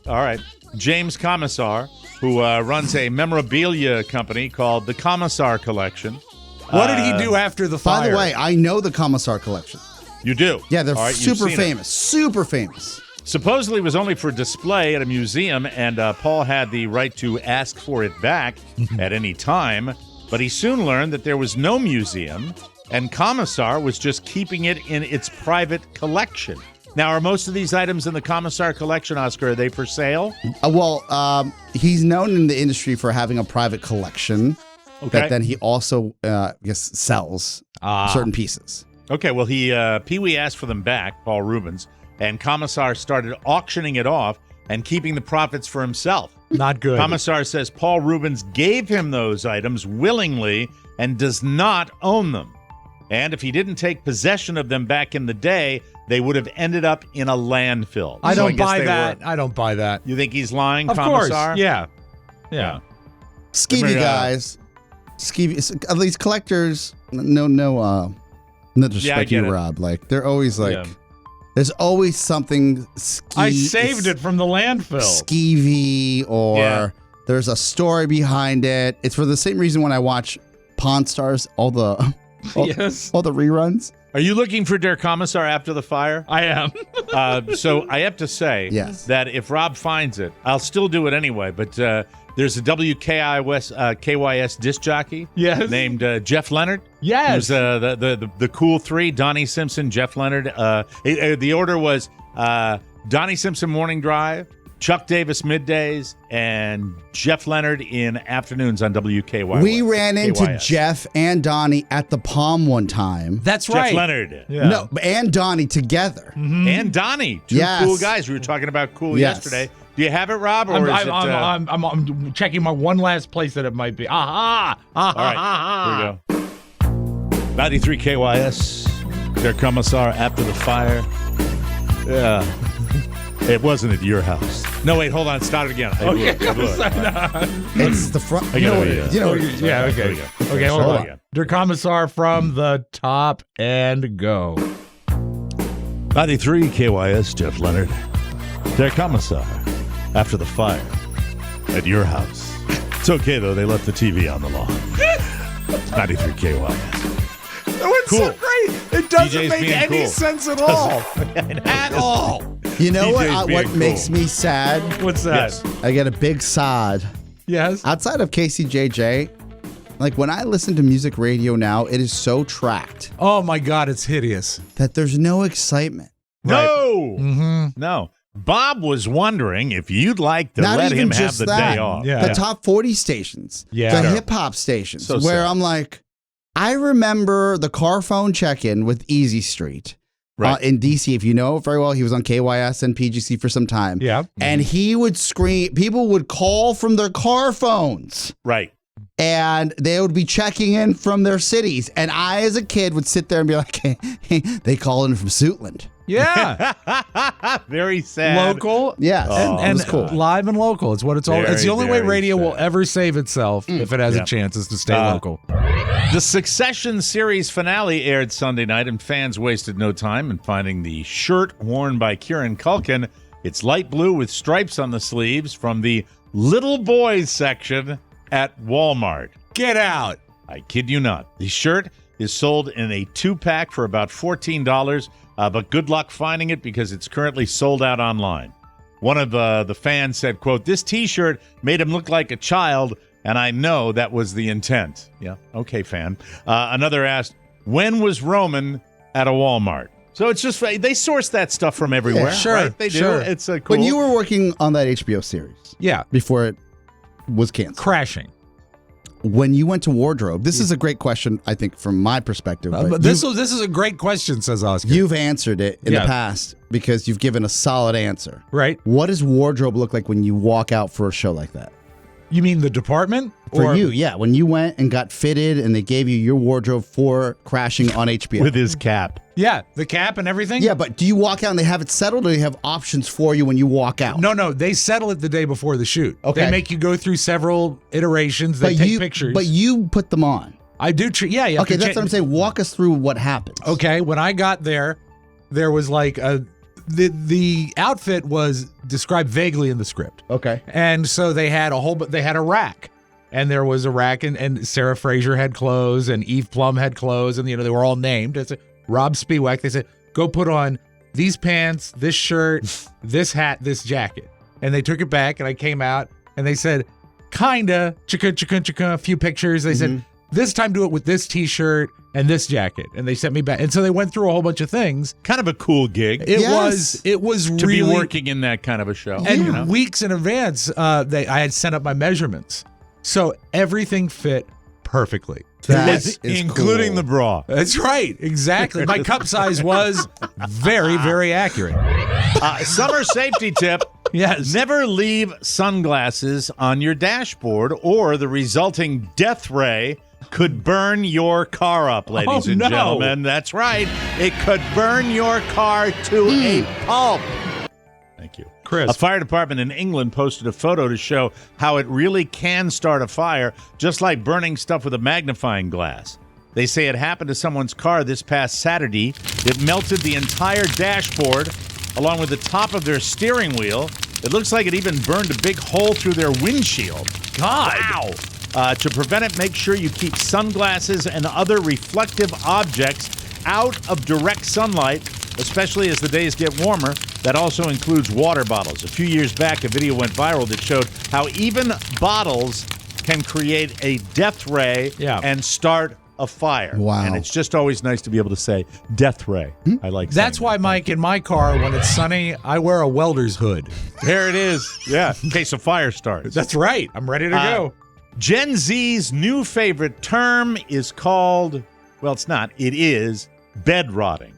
James Kommisar, who runs a memorabilia company called the Kommisar Collection. What did he do after the fire? By the way, I know the Kommisar collection. You do? Yeah, they're All right, you've super seen it. famous. Super famous. Supposedly it was only for display at a museum, and Paul had the right to ask for it back at any time. But he soon learned that there was no museum, and Kommisar was just keeping it in its private collection. Now, are most of these items in the Kommisar collection, Oscar, are they for sale? He's known in the industry for having a private collection Okay. that then he also, sells certain pieces. Okay, well, Pee-wee asked for them back, Paul Rubens, and Kommisar started auctioning it off and keeping the profits for himself. Not good. Kommisar says Paul Rubens gave him those items willingly and does not own them. And if he didn't take possession of them back in the day, they would have ended up in a landfill. I So don't guess buy they that. were. I don't buy that. You think he's lying, Of Kommisar? course. Yeah. Skeevy Remember, guys. Skeevy. At least collectors, no disrespect get you, it. Rob. Like, they're always like, Yeah. there's always something I saved it from the landfill. skeevy, or Yeah. there's a story behind it. It's for the same reason when I watch Pawn Stars, all the Yes. all the reruns. Are you looking for Der Kommissar after the fire? I am. So I have to say Yes. that if Rob finds it, I'll still do it anyway. But there's a KYS disc jockey Yes. named Jeff Leonard. Yes. Who's the cool three: Donnie Simpson, Jeff Leonard. The order was Donnie Simpson Morning Drive, Chuck Davis Middays, and Jeff Leonard in afternoons on WKY. We ran into KYS. Jeff and Donnie at the Palm one time. That's Jeff right. Leonard. Yeah. No, and Donnie together. And Donnie, two Yes. cool guys. We were talking about cool Yes. yesterday. Do you have it, Rob, or is it? I'm checking my one last place that it might be. Aha! All right, here we go. 93 KYS, Der Kommissar after the fire. Yeah. It wasn't at your house. No, wait, hold on. Start it again. I blew it. It's the front. I gotta be, You know, Yeah, okay. There we go. Okay, hold Start on. again. Der Kommissar from the top and go. 93 KYS, Jeff Leonard. Der Kommissar after the fire at your house. It's okay, though. They left the TV on the lawn. 93 KYS. It's Cool. so great. It doesn't DJ's make being any cool. sense at all. At all. You know DJ's being what cool. makes me sad? What's that? Yes. I get a big sod. Yes. Outside of KCJJ, like when I listen to music radio now, it is so tracked Oh my God, it's hideous. that there's no excitement. No. Mm-hmm. No. Bob was wondering if you'd like to Not let even him have just the that. day off. Yeah. The top 40 stations, Yeah. the Sure. hip hop stations, So where sad. I'm like, I remember the car phone check-in with Easy Street Right. in DC. If you know it very well, he was on KYS and PGC for some time. Yeah. And he would scream, people would call from their car phones Right. and they would be checking in from their cities. And I, as a kid, would sit there and be like, hey, they call in from Suitland. Yeah. Very sad. Local. Yes. Oh, it was cool. Live and local. It's what it's all. It's Very, the only way very radio will sad. ever save itself if it has Yeah. a chance is to stay local. The Succession series finale aired Sunday night, and fans wasted no time in finding the shirt worn by Kieran Culkin. It's light blue with stripes on the sleeves from the little boys section at Walmart. Get out. I kid you not. The shirt is sold in a 2-pack for about $14, but good luck finding it because it's currently sold out online. One of the fans said, quote, "This T-shirt made him look like a child, and I know that was the intent." Yeah, okay, fan. Another asked, "When was Roman at a Walmart?" So it's just, they source that stuff from everywhere. Yeah, sure, Right? They do. sure. It's cool. When you were working on that HBO series Yeah. before it was canceled, Crashing. when you went to wardrobe, this is a great question, I think, from my perspective. But this is a great question, says Oscar. You've answered it in the past because you've given a solid answer. Right. What does wardrobe look like when you walk out for a show like that? You mean the department? For you, yeah. When you went and got fitted and they gave you your wardrobe for Crashing on HBO. With his cap. Yeah, the cap and everything? Yeah, but do you walk out and they have it settled, or do they have options for you when you walk out? No, they settle it the day before the shoot. Okay. They make you go through several iterations. They take pictures. But you put them on. I do. Yeah. Okay, that's what I'm saying. Walk us through what happens. Okay, when I got there was like the outfit was described vaguely in the script. Okay. And so they had a rack. And there was a rack, and Sarah Fraser had clothes, and Eve Plum had clothes, and they were all named. It's Rob Spiewak. They said, go put on these pants, this shirt, this hat, this jacket. And they took it back, and I came out, and they said, kinda, chicka, a few pictures. They said, this time do it with this t-shirt and this jacket. And they sent me back. And so they went through a whole bunch of things. Kind of a cool gig. It was to really, be working in that kind of a show. And weeks in advance, I had sent up my measurements. So everything fit perfectly. That is including cool. the bra. That's right. Exactly. My cup size was very, very accurate. Summer safety tip. Yes. Never leave sunglasses on your dashboard, or the resulting death ray could burn your car up, ladies and gentlemen. That's right. It could burn your car to a pulp. Thank you. Chris. A fire department in England posted a photo to show how it really can start a fire, just like burning stuff with a magnifying glass. They say it happened to someone's car this past Saturday. It melted the entire dashboard, along with the top of their steering wheel. It looks like it even burned a big hole through their windshield. God! Wow! To prevent it, make sure you keep sunglasses and other reflective objects out of direct sunlight, especially as the days get warmer. That also includes water bottles. A few years back, a video went viral that showed how even bottles can create a death ray and start a fire. Wow. And it's just always nice to be able to say death ray. I like That's saying why, that. Mike, in my car, when it's sunny, I wear a welder's hood. There it is. Yeah, in case a fire starts. That's right. I'm ready to go. Gen Z's new favorite term is called, well, it's not, it is bed rotting.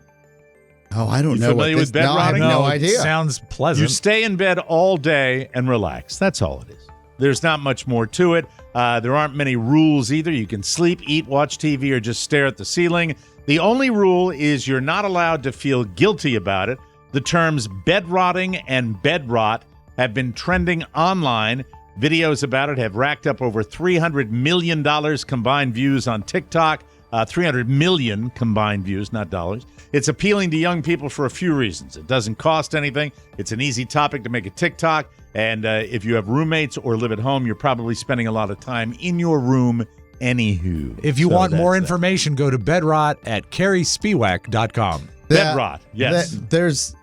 Oh, I don't You know. familiar with bed I have rotting? no It idea. sounds pleasant. You stay in bed all day and relax. That's all it is. There's not much more to it. There aren't many rules either. You can sleep, eat, watch TV, or just stare at the ceiling. The only rule is you're not allowed to feel guilty about it. The terms bed rotting and bed rot have been trending online. Videos about it have racked up over $300 million combined views on TikTok. 300 million combined views, not dollars. It's appealing to young people for a few reasons. It doesn't cost anything. It's an easy topic to make a TikTok. And if you have roommates or live at home, you're probably spending a lot of time in your room anywho. If you want more information, go to bedrot at carriespiewak.com. Bed rot, yes. There's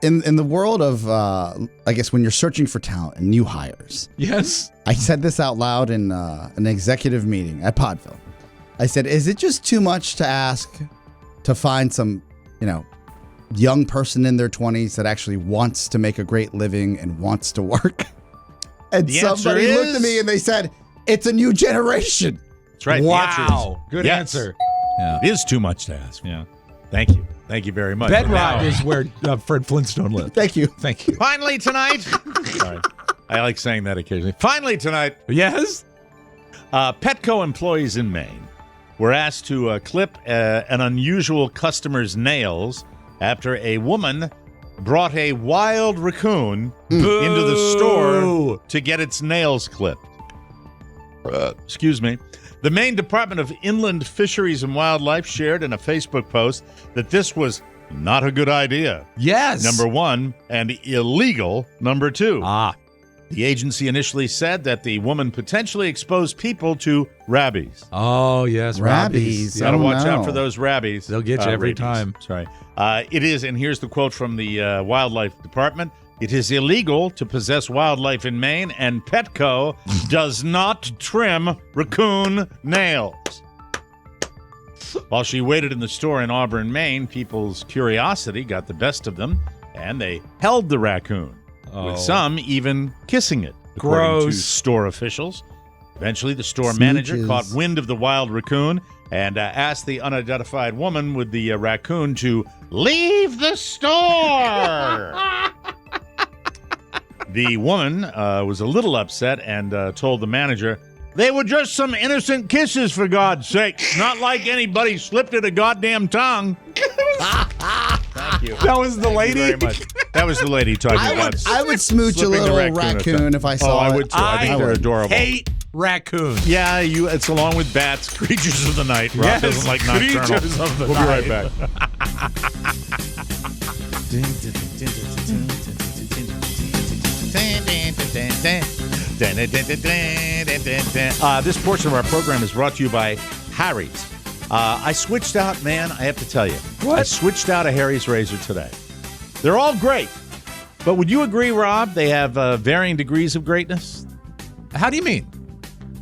in the world of I guess when you're searching for talent and new hires. Yes. I said this out loud in an executive meeting at Podville. I said, is it just too much to ask to find some, young person in their 20s that actually wants to make a great living and wants to work? And The answer somebody looked is- at me and they said, it's a new generation. That's right. The answer is Wow. Good yes. answer. It is too much to ask. Yeah. Thank you. Thank you very much. Bedrot Now- is where Fred Flintstone lived. Thank you. Thank you. Finally tonight. Sorry. I like saying that occasionally. Finally tonight, Yes? Petco employees in Maine were asked to clip an unusual customer's nails after a woman brought a wild raccoon into the store to get its nails clipped. Excuse me. The Maine Department of Inland Fisheries and Wildlife shared in a Facebook post that this was not a good idea. Yes. Number one, and illegal, number two. The The agency initially said that the woman potentially exposed people to rabies. Oh, yes. Rabies. Got to Oh, watch out no. for those rabies. They'll get you every rabies. time. Sorry. It is, and here's the quote from the Wildlife Department. It is illegal to possess wildlife in Maine, and Petco does not trim raccoon nails. While she waited in the store in Auburn, Maine, people's curiosity got the best of them, and they held the raccoon, with some even kissing it, according to Gross. store officials. Eventually, the store manager Smooches. caught wind of the wild raccoon and asked the unidentified woman with the raccoon to leave the store. The woman was a little upset and told the manager, they were just some innocent kisses, for God's sake. Not like anybody slipped it a goddamn tongue. Thank you. That was the lady? Thank you very much. That was the lady talking about I would smooch a slipping the little raccoon if I saw I it. would too. I think they're adorable. hate raccoons. Yeah, it's along with bats, creatures of the night. Rob Yes, doesn't like nocturnal. creatures of the We'll night. be right back. This portion of our program is brought to you by Harry's. I switched out, man, I have to tell you. What? I switched out a Harry's razor today. They're all great. But would you agree, Rob, they have varying degrees of greatness? How do you mean?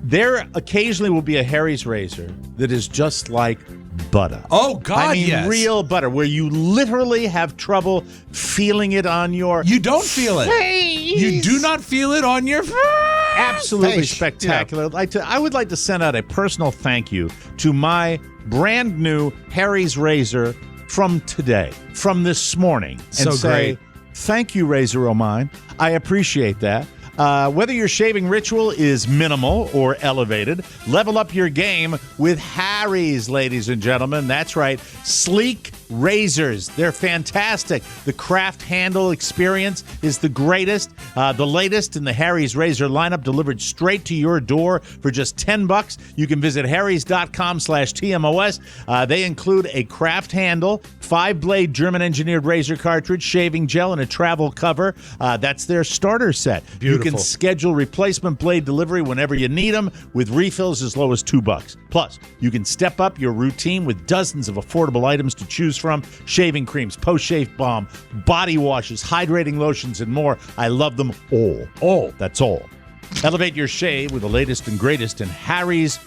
There occasionally will be a Harry's razor that is just like butter. Oh, God, I mean, yes. real butter, where you literally have trouble feeling it on your You don't feel it. face. You do not feel it on your Absolutely Face. spectacular. I would like to send out a personal thank you to my brand new Harry's razor from today, from this morning, and So say, great. thank you, Razor O' Mine. I appreciate that. Whether your shaving ritual is minimal or elevated, level up your game with Harry's, ladies and gentlemen. That's right. Sleek razors. They're fantastic. The craft handle experience is the greatest. The latest in the Harry's razor lineup delivered straight to your door for just $10. You can visit harrys.com/TMOS. They include a craft handle, 5-blade German-engineered razor cartridge, shaving gel, and a travel cover. That's their starter set. Beautiful. You can schedule replacement blade delivery whenever you need them with refills as low as $2. Plus, you can step up your routine with dozens of affordable items to choose from: shaving creams, post-shave balm, body washes, hydrating lotions, and more. I love them all. All. That's all. Elevate your shave with the latest and greatest in Harry's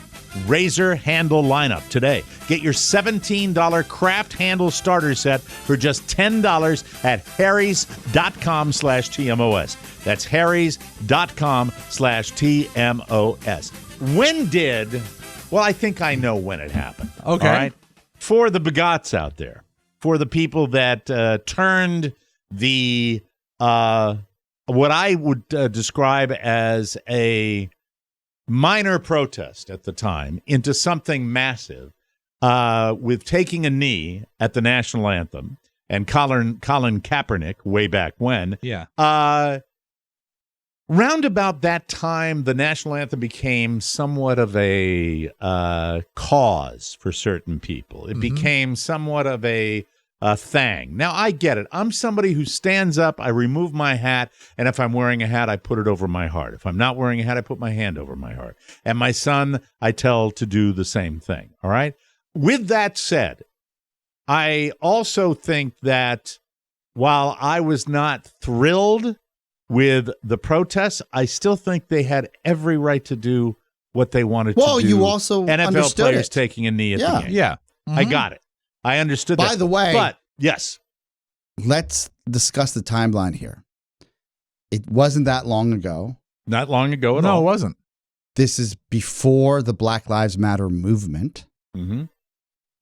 razor handle lineup today. Get your $17 craft handle starter set for just $10 at harrys.com/TMOS. That's harrys.com/TMOS. When did, well, I think I know when it happened. Okay. All right? For the bigots out there, for the people that turned the, what I would describe as a minor protest at the time into something massive, with taking a knee at the national anthem and Colin Kaepernick way back when. Yeah. Round about that time, the national anthem became somewhat of a cause for certain people. It became somewhat of a thing. Now, I get it. I'm somebody who stands up, I remove my hat, and if I'm wearing a hat, I put it over my heart. If I'm not wearing a hat, I put my hand over my heart. And my son, I tell to do the same thing. All right? With that said, I also think that while I was not thrilled with the protests, I still think they had every right to do what they wanted to do. Well, you also NFL understood players it. taking a knee at the game. Yeah. I got it. I understood that. By the way, but yes, let's discuss the timeline here. It wasn't that long ago. not long ago at No, all. it wasn't. This is before the Black Lives Matter movement, Mm-hmm.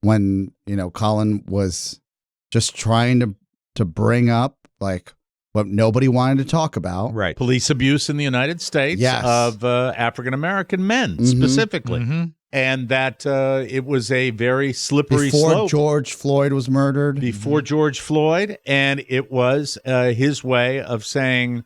when, Colin was just trying to bring up like what nobody wanted to talk about. Right. Police abuse in the United States Yes. of African American men specifically, and that it was a very slippery Before slope George Floyd was murdered. before George Floyd, and it was his way of saying,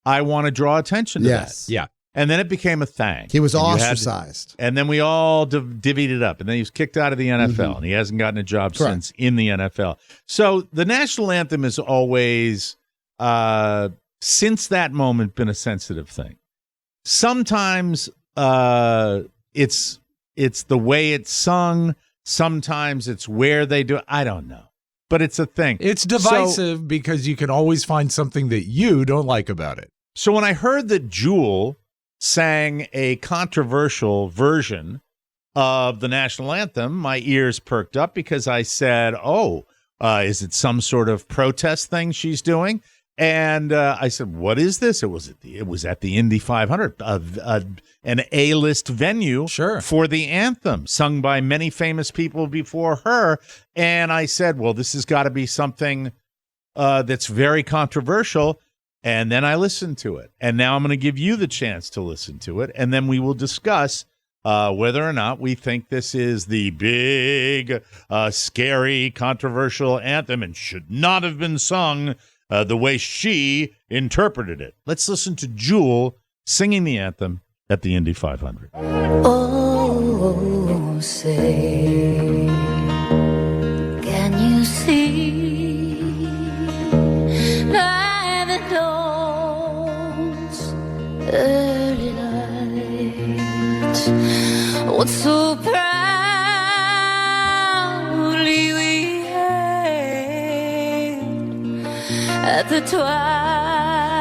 "I want to draw attention to Yes. that." Yeah. And then it became a thing. He was And you had- ostracized. And then we all divvied it up. And then he was kicked out of the NFL. And he hasn't gotten a job Correct. since in the NFL. So the national anthem has always, since that moment, been a sensitive thing. Sometimes it's the way it's sung. Sometimes it's where they do it. I don't know. But it's a thing. It's divisive because you can always find something that you don't like about it. So when I heard that Jewel sang a controversial version of the national anthem, my ears perked up because I said, is it some sort of protest thing she's doing? And I said, "What is this?" It was at the Indy 500, an A-list venue for the anthem, sung by many famous people before her. And I said, "Well, this has got to be something that's very controversial." And then I listened to it, and now I'm going to give you the chance to listen to it, and then we will discuss whether or not we think this is the big, scary, controversial anthem and should not have been sung the way she interpreted it. Let's listen to Jewel singing the anthem at the Indy 500. Oh, say, can you see by the dawn's early light what so proudly we hailed at the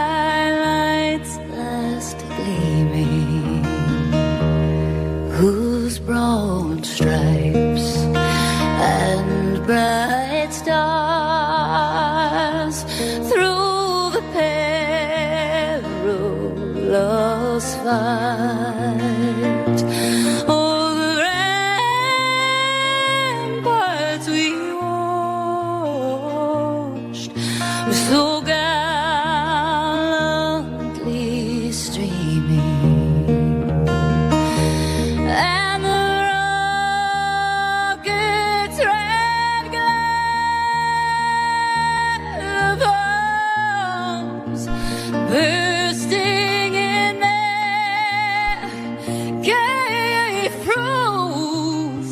twilight's last gleaming, whose broad stripes and bright stars through the perilous fight, oh, the ramparts we watched were so gallantly streaming, and the rocket's red glare bombs bursting in there gave proof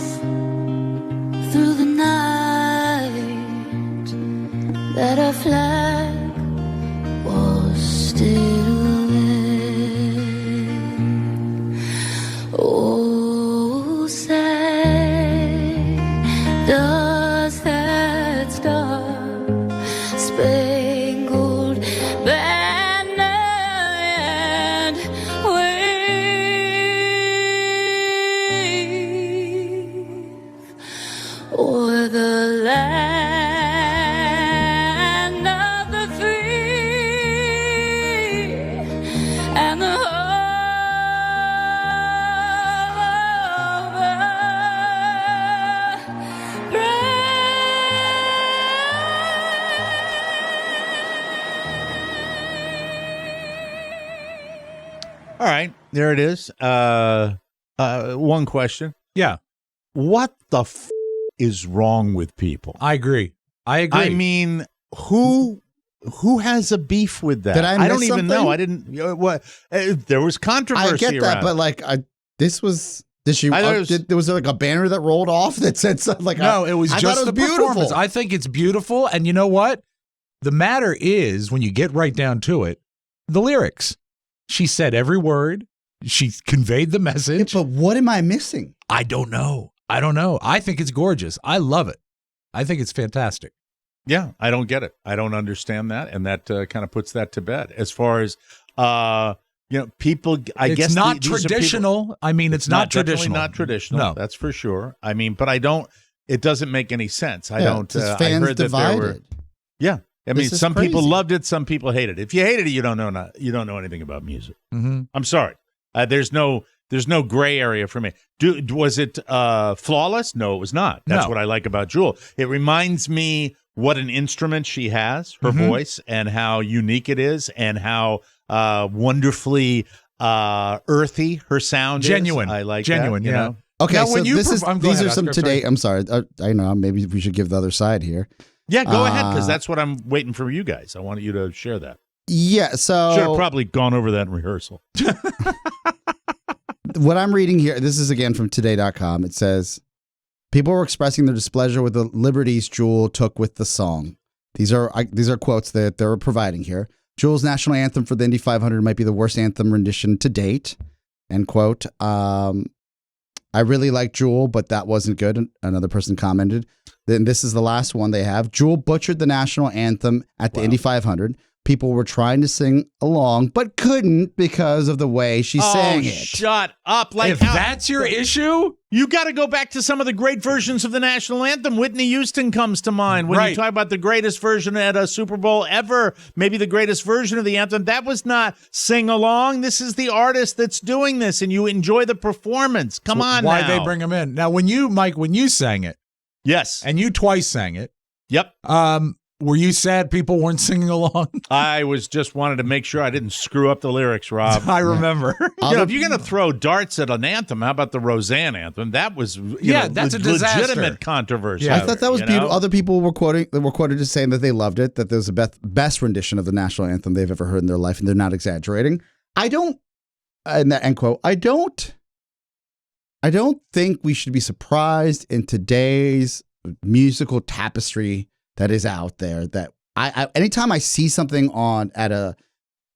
through the night that our flag was still there. Oh, say, does that star-spangled banner yet wave o'er the land of the free and the home of the All right, there it is. One question. Yeah, What the is wrong with people? I agree. I mean, who has a beef with that? Did I miss don't even know. something? I didn't. What? There was controversy. I get that, around but it. like, this was. Did she? I thought it was- there was like a banner that rolled off that said something like. No, it was I just thought the it was performance. beautiful. I think it's beautiful, and you know what? The matter is, when you get right down to it, the lyrics. She said every word. She conveyed the Yeah, message. but what am I missing? I don't know. I think it's gorgeous. I love it. I think it's fantastic. Yeah, I don't get it. I don't understand that, and that kind of puts that to bed. As far as people, It's guess not these are people- traditional. I mean, it's not definitely traditional. not traditional. No. That's for sure. I mean, but I don't. It doesn't make any sense. I Yeah, don't. it's I fans heard that there were. divided. Yeah, I mean, This is some people crazy. loved it, some people hated it. If you hated it, you don't know anything about music. Mm-hmm. I'm sorry. There's no gray area for me. Was it flawless? No, it was not. That's No. what I like about Jewel. It reminds me what an instrument she has, her Mhm. voice, and how unique it is, and how wonderfully earthy her sound Genuine. is. I like Genuine, that, you yeah. know? Okay, Now, so when you this is go these ahead, are some Oscar, today. sorry. I'm sorry. I know. Maybe we should give the other side here. Yeah, go ahead, because Uh, that's what I'm waiting for you guys. I want you to share that. Yeah. So Should have probably gone over that in rehearsal. what I'm reading here, this is again from today.com. It says, people were expressing their displeasure with the liberties Jewel took with the song. These are quotes that they're providing here. Jewel's national anthem for the Indy 500 might be the worst anthem rendition to date. End quote. I really like Jewel, but that wasn't good. Another person commented. Then this is the last one they have. Jewel butchered the national anthem at the Indy 500. people were trying to sing along, but couldn't because of the way she sang it. Shut up. Like if that's your issue, you got to go back to some of the great versions of the national anthem. Whitney Houston comes to mind when you talk about the greatest version at a Super Bowl ever, maybe the greatest version of the anthem. That was not sing along. This is the artist that's doing this, and you enjoy the performance. Come on why now. they bring him in. Now, when you sang it, yes, and you twice sang it, yep. Were you sad people weren't singing along? I was just wanted to make sure I didn't screw up the lyrics, Rob. I remember. If you're going to throw darts at an anthem, how about the Roseanne anthem? That was that's a disaster. Legitimate controversy. I thought that was beautiful. Other people were quoted as saying that they loved it, that there's the best rendition of the national anthem they've ever heard in their life, and they're not exaggerating. End quote. I don't think we should be surprised in today's musical tapestry that is out there, that I anytime I see something on the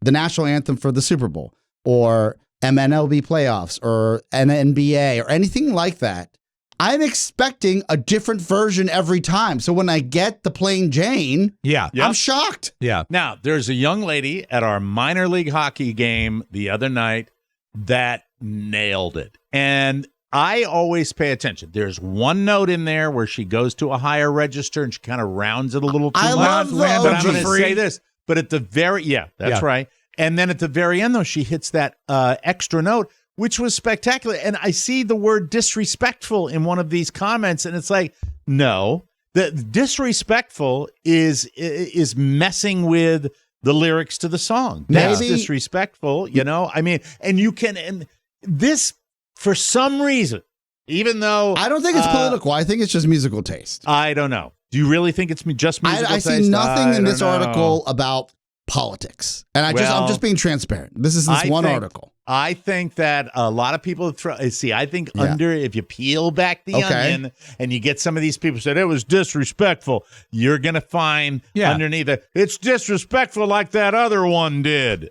national anthem for the Super Bowl or MLB playoffs or an NBA or anything like that, I'm expecting a different version every time. So when I get the Plain Jane, I'm shocked. Yeah. Now, there's a young lady at our minor league hockey game the other night that nailed it. And I always pay attention. There's one note in there where she goes to a higher register and she kind of rounds it a little too much. Love the but I'm going to OG. say this. But at the very, that's right. And then at the very end, though, she hits that extra note, which was spectacular. And I see the word disrespectful in one of these comments, and it's like, no, the disrespectful is messing with the lyrics to the song. That's disrespectful, I mean, and this. For some reason, even though I don't think it's political, I think it's just musical taste. I don't know. Do you really think it's just musical taste? I see nothing in this article about politics, and I'm just being transparent. This is this article. I think that a lot of people if you peel back the onion and you get some of these people who said it was disrespectful, you're going to find underneath it, it's disrespectful like that other one did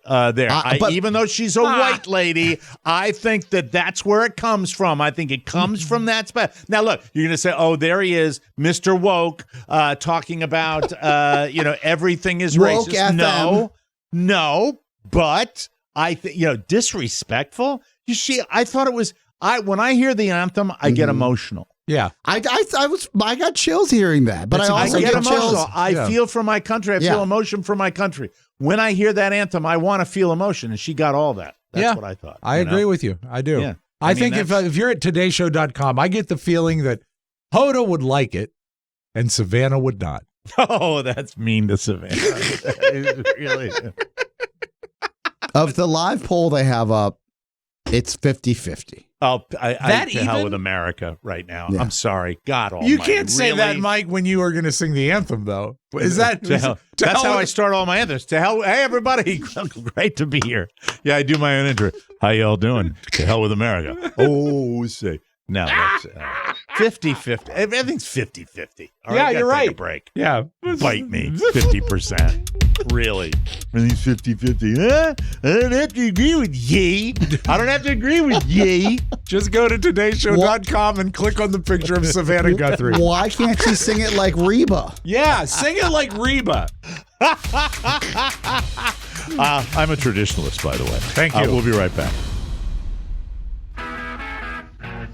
even though she's a white lady, I think that's where it comes from. I think it comes from that spot. Now, look, you're going to say, oh, there he is, Mr. Woke, talking about, everything is Woke racist. No, but I think, disrespectful. I thought it was, when I hear the anthem, I get emotional. Yeah. I got chills hearing that, but I also get emotional. Chills. I feel for my country. I feel emotion for my country. When I hear that anthem, I want to feel emotion, and she got all that. That's what I thought. I agree with you. I do. Yeah. I think if you're at todayshow.com, I get the feeling that Hoda would like it and Savannah would not. Oh, that's mean to Savannah. Really. Of the live poll they have up, it's 50-50. Oh, I to hell with America right now. Yeah. I'm sorry. God almighty. You can't say that, Mike, when you are going to sing the anthem, though. Is that that's how I start all my anthems. To hell, hey, everybody. Great to be here. Yeah, I do my own intro. How y'all doing? To hell with America. Oh, say. No, that's 50-50. Everything's 50-50. All right, you're right. Take a break. Yeah. Bite me. 50%. Really? Everything's 50-50. Huh? I don't have to agree with ye. I don't have to agree with ye. Just go to todayshow.com and click on the picture of Savannah Guthrie. Why can't she sing it like Reba? Yeah, sing it like Reba. I'm a traditionalist, by the way. Thank you. We'll be right back.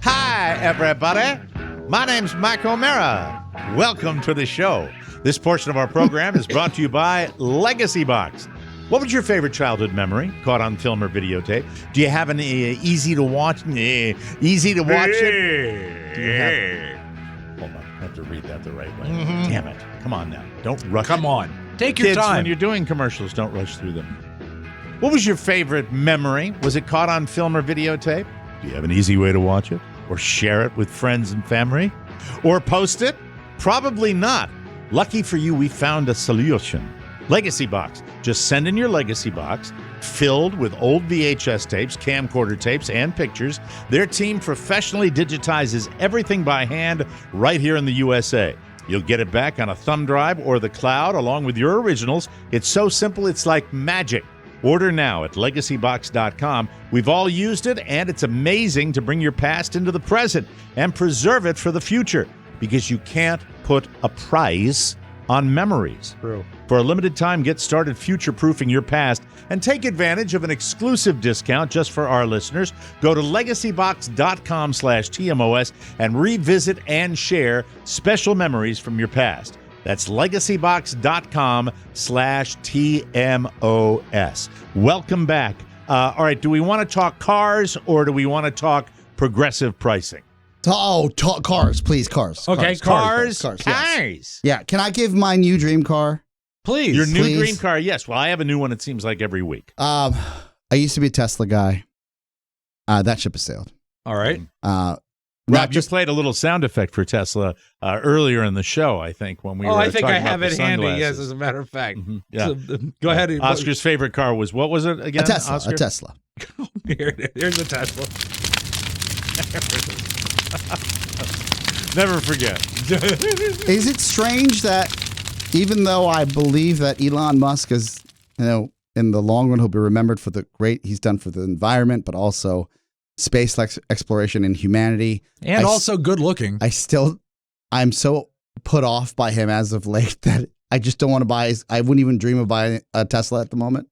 Hi, everybody. My name's Mike O'Mara. Welcome to the show. This portion of our program is brought to you by Legacy Box. What was your favorite childhood memory caught on film or videotape? Do you have an easy to watch it? Hold on, I have to read that the right way. Mm-hmm. Damn it. Come on now. Don't rush. Come on. Take your Kids, time. When you're doing commercials, don't rush through them. What was your favorite memory? Was it caught on film or videotape? Do you have an easy way to watch it? Or share it with friends and family? Or post it? Probably not. Lucky for you, we found a solution. Legacy Box. Just send in your Legacy Box, filled with old VHS tapes, camcorder tapes, and pictures. Their team professionally digitizes everything by hand right here in the USA. You'll get it back on a thumb drive or the cloud along with your originals. It's so simple, it's like magic. Order now at legacybox.com. We've all used it, and it's amazing to bring your past into the present and preserve it for the future, because you can't put a price on memories. True. For a limited time, get started future-proofing your past and take advantage of an exclusive discount just for our listeners. Go to legacybox.com/TMOS and revisit and share special memories from your past. That's legacybox.com/TMOS. Welcome back. All right, do we want to talk cars or do we want to talk progressive pricing? Cars, please, cars. Okay, cars. Yes. Yeah, can I give my new dream car? Please. Your new Please. dream car, yes. Well, I have a new one, it seems like, every week. I used to be a Tesla guy. That ship has sailed. All right. Rob, you played a little sound effect for Tesla earlier in the show, I think, when we were I think talking I about have the it handy, sunglasses. yes, as a matter of fact. Yeah. So, go ahead. Oscar's favorite car was, what was it again, A Tesla. Oscar? A Tesla. Here's the Tesla. Never forget. Is it strange that even though I believe that Elon Musk is, in the long run, he'll be remembered for the great he's done for the environment, but also space exploration and humanity. And also good looking. I'm so put off by him as of late that I just don't want to buy, I wouldn't even dream of buying a Tesla at the moment.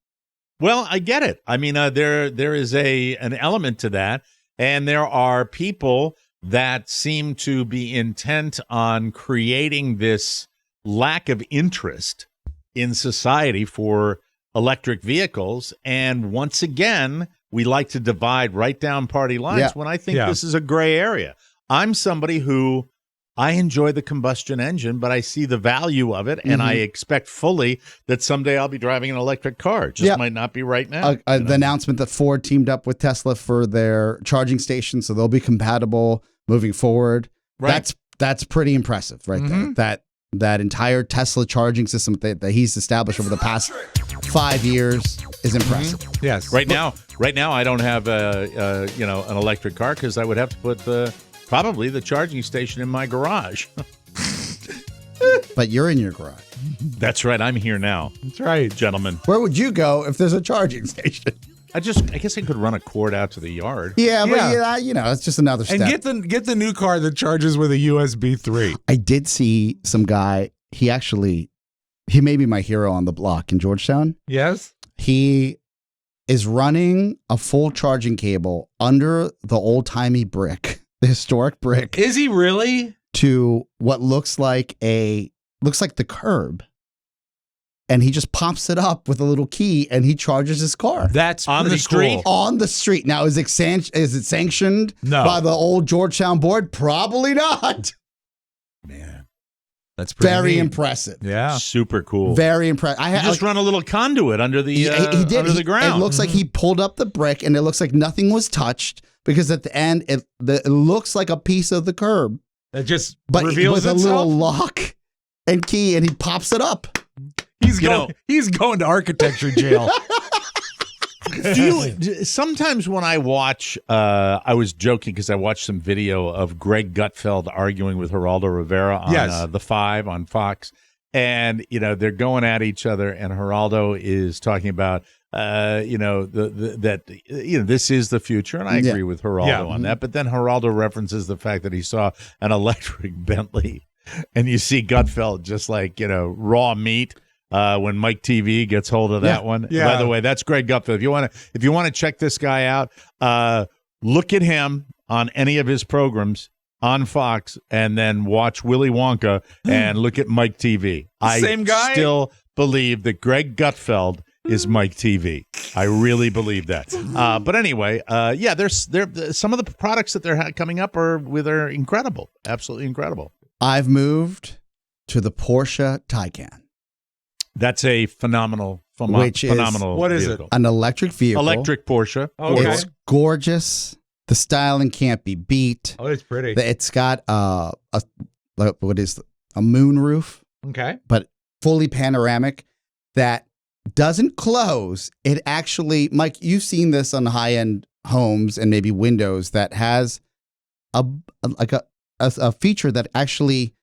Well, I get it. I mean, there is an element to that, and there are people that seem to be intent on creating this lack of interest in society for electric vehicles. And once again, we like to divide right down party lines when I think this is a gray area. I'm somebody who I enjoy the combustion engine, but I see the value of it, and I expect fully that someday I'll be driving an electric car. It just might not be right now. The announcement that Ford teamed up with Tesla for their charging stations, so they'll be compatible moving forward. Right. That's pretty impressive right there. That entire Tesla charging system that he's established over the past 5 years is impressive. Yes. Right now, I don't have an electric car because I would have to put probably the charging station in my garage. But you're in your garage. That's right. I'm here now. That's right. Gentlemen. Where would you go if there's a charging station? I guess I could run a cord out to the yard. Yeah, but it's just another step. And get the new car that charges with a USB 3. I did see some guy. He may be my hero on the block in Georgetown. Yes. He is running a full charging cable under the old-timey brick, the historic brick. Is he really? To what looks like the curb. And he just pops it up with a little key and he charges his car. That's on the pretty street? cool. On the street. Now, is it sanctioned No. by the old Georgetown board? Probably not. Man, That's pretty Very neat. impressive. Yeah. super cool. Very impressive. You just run a little conduit under the under the ground. It looks like he pulled up the brick and it looks like nothing was touched because at the end it looks like a piece of the curb. It just But reveals with a itself. little lock and key and he pops it up. He's going to architecture jail. Sometimes when I watch, I was joking because I watched some video of Greg Gutfeld arguing with Geraldo Rivera on The Five on Fox, and they're going at each other, and Geraldo is talking about this is the future, and I agree with Geraldo on that. But then Geraldo references the fact that he saw an electric Bentley, and you see Gutfeld just like raw meat. When Mike TV gets hold of that one. Yeah. By the way, that's Greg Gutfeld. If you want to check this guy out, look at him on any of his programs on Fox, and then watch Willy Wonka and look at Mike TV. Same guy? I still believe that Greg Gutfeld is Mike TV. I really believe that. But anyway, there's some of the products that they're coming up are incredible, absolutely incredible. I've moved to the Porsche Taycan. That's a phenomenal Which is- phenomenal what is vehicle. An electric vehicle. Electric Porsche. Okay. It's gorgeous. The styling can't be beat. Oh, it's pretty. It's got a moon roof, Okay. but fully panoramic that doesn't close. It actually, Mike, you've seen this on high-end homes and maybe windows that has a feature that actually,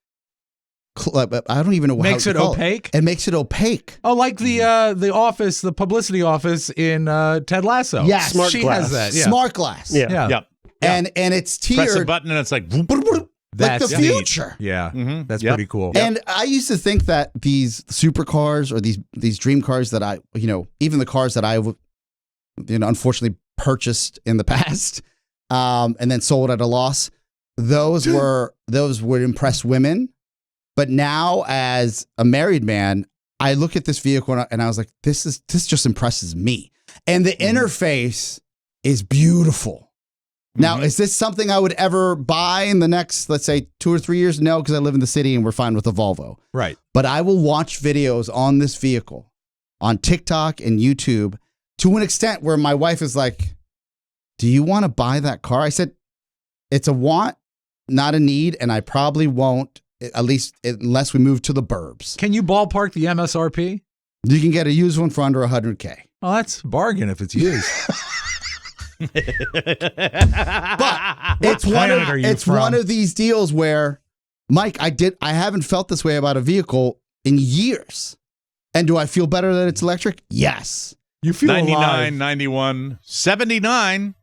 I don't even know how Makes to it call opaque? It makes it opaque. Oh, like the office, the publicity office in Ted Lasso. Yes. Smart she glass. has that. Yeah. Smart glass. Yeah. Yeah. Yep. And it's tiered. Press a button and it's like, like the neat. future. Yeah, that's Yep. pretty cool. And I used to think that these supercars or these dream cars that I, even the cars that I, unfortunately purchased in the past, and then sold at a loss, those would impress women. But now, as a married man, I look at this vehicle and I was like, this just impresses me. And the interface is beautiful. Now, is this something I would ever buy in the next, let's say, 2 or 3 years? No, because I live in the city and we're fine with the Volvo. Right. But I will watch videos on this vehicle on TikTok and YouTube to an extent where my wife is like, do you want to buy that car? I said, it's a want, not a need, and I probably won't, at least unless we move to the burbs. Can you ballpark the MSRP? You can get a used one for under $100K. Well, that's a bargain if it's used. But it's one of these deals where, Mike, I haven't felt this way about a vehicle in years. And do I feel better that it's electric? Yes. You feel 99, alive. 91, 79.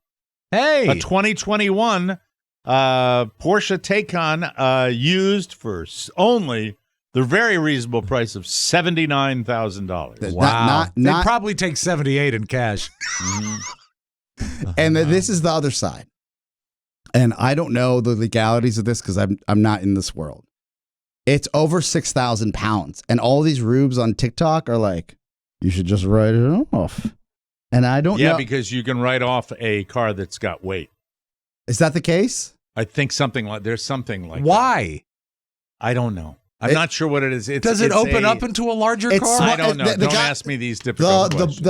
Hey. A 2021 Porsche Taycan used for only the very reasonable price of $79,000. Wow. They Not, probably take 78 in cash. and this is the other side. And I don't know the legalities of this because I'm not in this world. It's over 6,000 pounds. And all these rubes on TikTok are like, you should just write it off. And I don't know. Yeah, because you can write off a car that's got weight. Is that the case? I think there's something like Why? that. I don't know. I'm not sure what it is. Does it open up into a larger car? I don't know. Don't ask me these difficult questions.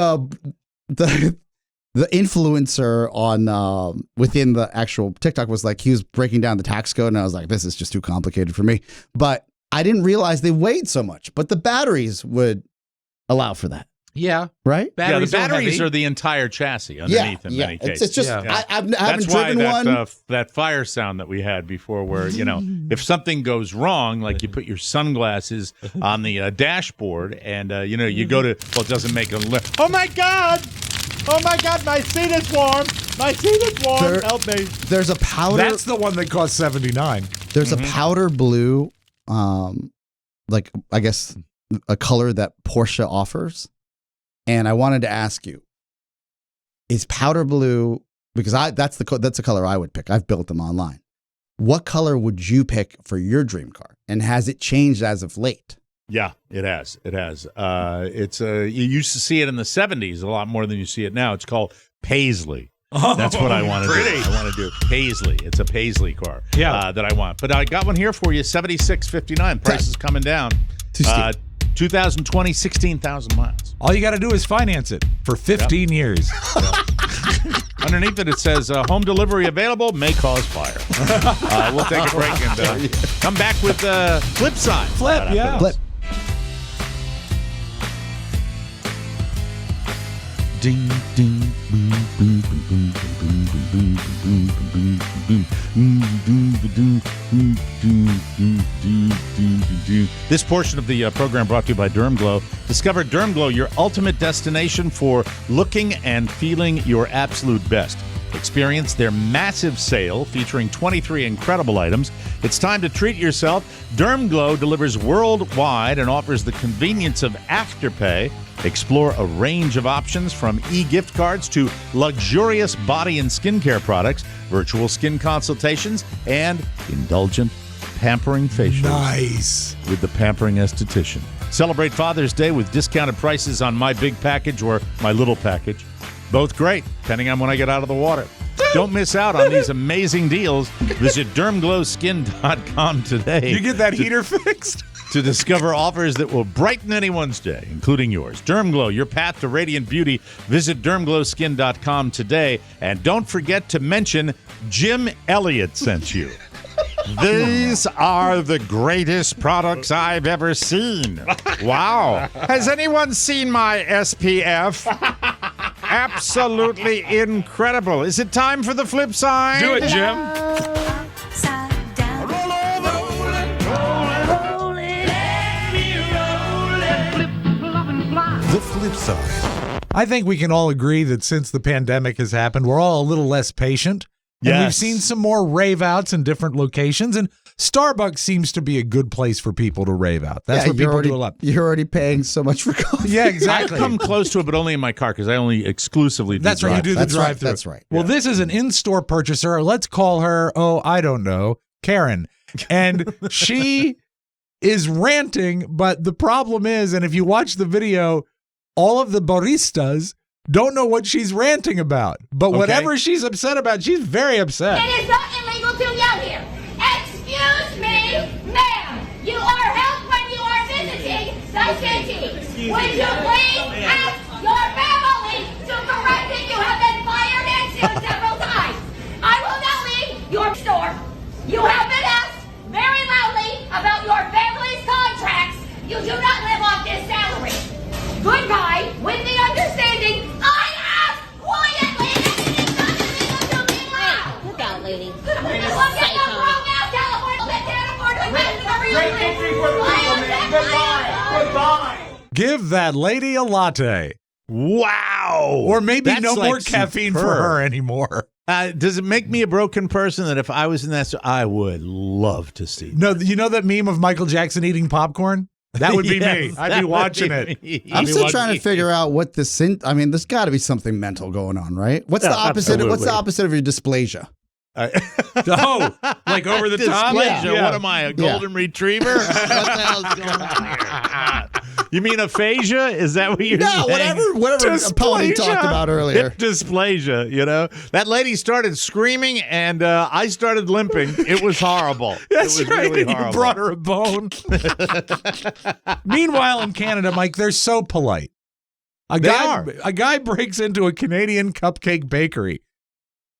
The influencer on within the actual TikTok was like, he was breaking down the tax code, and I was like, this is just too complicated for me. But I didn't realize they weighed so much. But the batteries would allow for that. Yeah. Right? Batteries the batteries are are the entire chassis underneath in many cases. It's just, Yeah. I haven't That's why driven one. that fire sound that we had before where, if something goes wrong, like you put your sunglasses on the dashboard and, you go to, it doesn't make a lift. Oh, my God. Oh, my God. My seat is warm. My seat is warm. Help me. There's a powder. That's the one that cost 79. There's a powder blue, like, I guess, a color that Porsche offers. And I wanted to ask you, is powder blue, because that's the color I would pick. I've built them online. What color would you pick for your dream car? And has it changed as of late? Yeah, it has. It has. You used to see it in the 70s a lot more than you see it now. It's called Paisley. That's what I want to do. I want to do Paisley. It's a Paisley car that I want. But I got one here for you, $76.59. Price is coming down. 2020, 16,000 miles. All you got to do is finance it for 15 years. Underneath it says, home delivery available, may cause fire. We'll take a break and come back with Flip Side. Flip, yeah. Flip. Ding, ding, boom, boom, boom, boom, boom, boom, boom, boom. This portion of the program brought to you by Derm Glow. Discover Derm Glow, your ultimate destination for looking and feeling your absolute best. Experience their massive sale featuring 23 incredible items. It's time to treat yourself. Derm Glow delivers worldwide and offers the convenience of Afterpay. Explore a range of options from e-gift cards to luxurious body and skincare products, virtual skin consultations, and indulgent pampering facials. Nice. With the pampering esthetician. Celebrate Father's Day with discounted prices on my big package or my little package. Both great, depending on when I get out of the water. Don't miss out on these amazing deals. Visit dermglowskin.com today. You get that heater fixed? To discover offers that will brighten anyone's day, including yours. Dermglow, your path to radiant beauty. Visit dermglowskin.com today. And don't forget to mention Jim Elliott sent you. These are the greatest products I've ever seen. Wow. Has anyone seen my SPF? Absolutely incredible. Is it time for the flip side? Do it, Jim. The flip side. I think we can all agree that since the pandemic has happened, we're all a little less patient. And we've Yes. seen some more rave outs in different locations, and Starbucks seems to be a good place for people to rave out. That's what people do a lot. You're already paying so much for coffee. Yeah, exactly. I've come close to it, but only in my car because I only exclusively do That's right. You do the That's right. drive-through. That's right. Well, this is an in-store purchaser. Let's call her, I don't know, Karen. And she is ranting, but the problem is, and if you watch the video, all of the baristas don't know what she's ranting about. But whatever she's upset about, she's very upset. It is not illegal to yell here. Excuse me, ma'am. You are helped when you are visiting the city. Would you please ask your family to correct it? You have been fired and sued several times. I will now leave your store. You have been asked very loudly about your family's contracts. You do not live off this salary. Goodbye, with the understanding I ask quietly and it is not illegal to be loud. Look out, lady. Look at the grown ass California that can't afford to rent whatever you live. Goodbye. Give that lady a latte. Wow. Or maybe That's no like more caffeine for superb. her anymore. Does it make me a broken person that if I was in that, I would love to see? No, you know that meme of Michael Jackson eating popcorn? That would be me. Yes, I'd that be would watching be it. me. I'm still trying to figure out what this. I mean, there's got to be something mental going on, right? What's the opposite? What's the absolutely. opposite of your dysplasia? Oh, like over the top? Dysplasia. Yeah. What am I, a golden retriever? What the hell's going on here? You mean aphasia? Is that what you're No, saying? whatever Pony Dysplasia. talked about earlier. Hip dysplasia, you know? That lady started screaming and I started limping. It was horrible. That's it was right. really and you horrible. brought her a bone. Meanwhile, in Canada, Mike, they're so polite. A guy breaks into a Canadian cupcake bakery.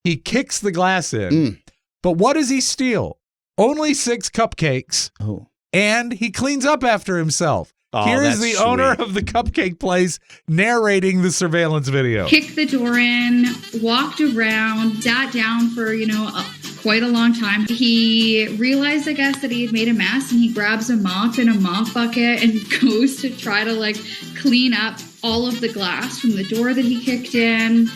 He kicks the glass in. But what does he steal? Only 6 cupcakes. Oh. And he cleans up after himself. Oh, Here is that's the owner sweet. of the cupcake place narrating the surveillance video. Kicked the door in, walked around, sat down for, quite a long time. He realized, I guess, that he had made a mess, and he grabs a mop and a mop bucket and goes to try to, clean up all of the glass from the door that he kicked in.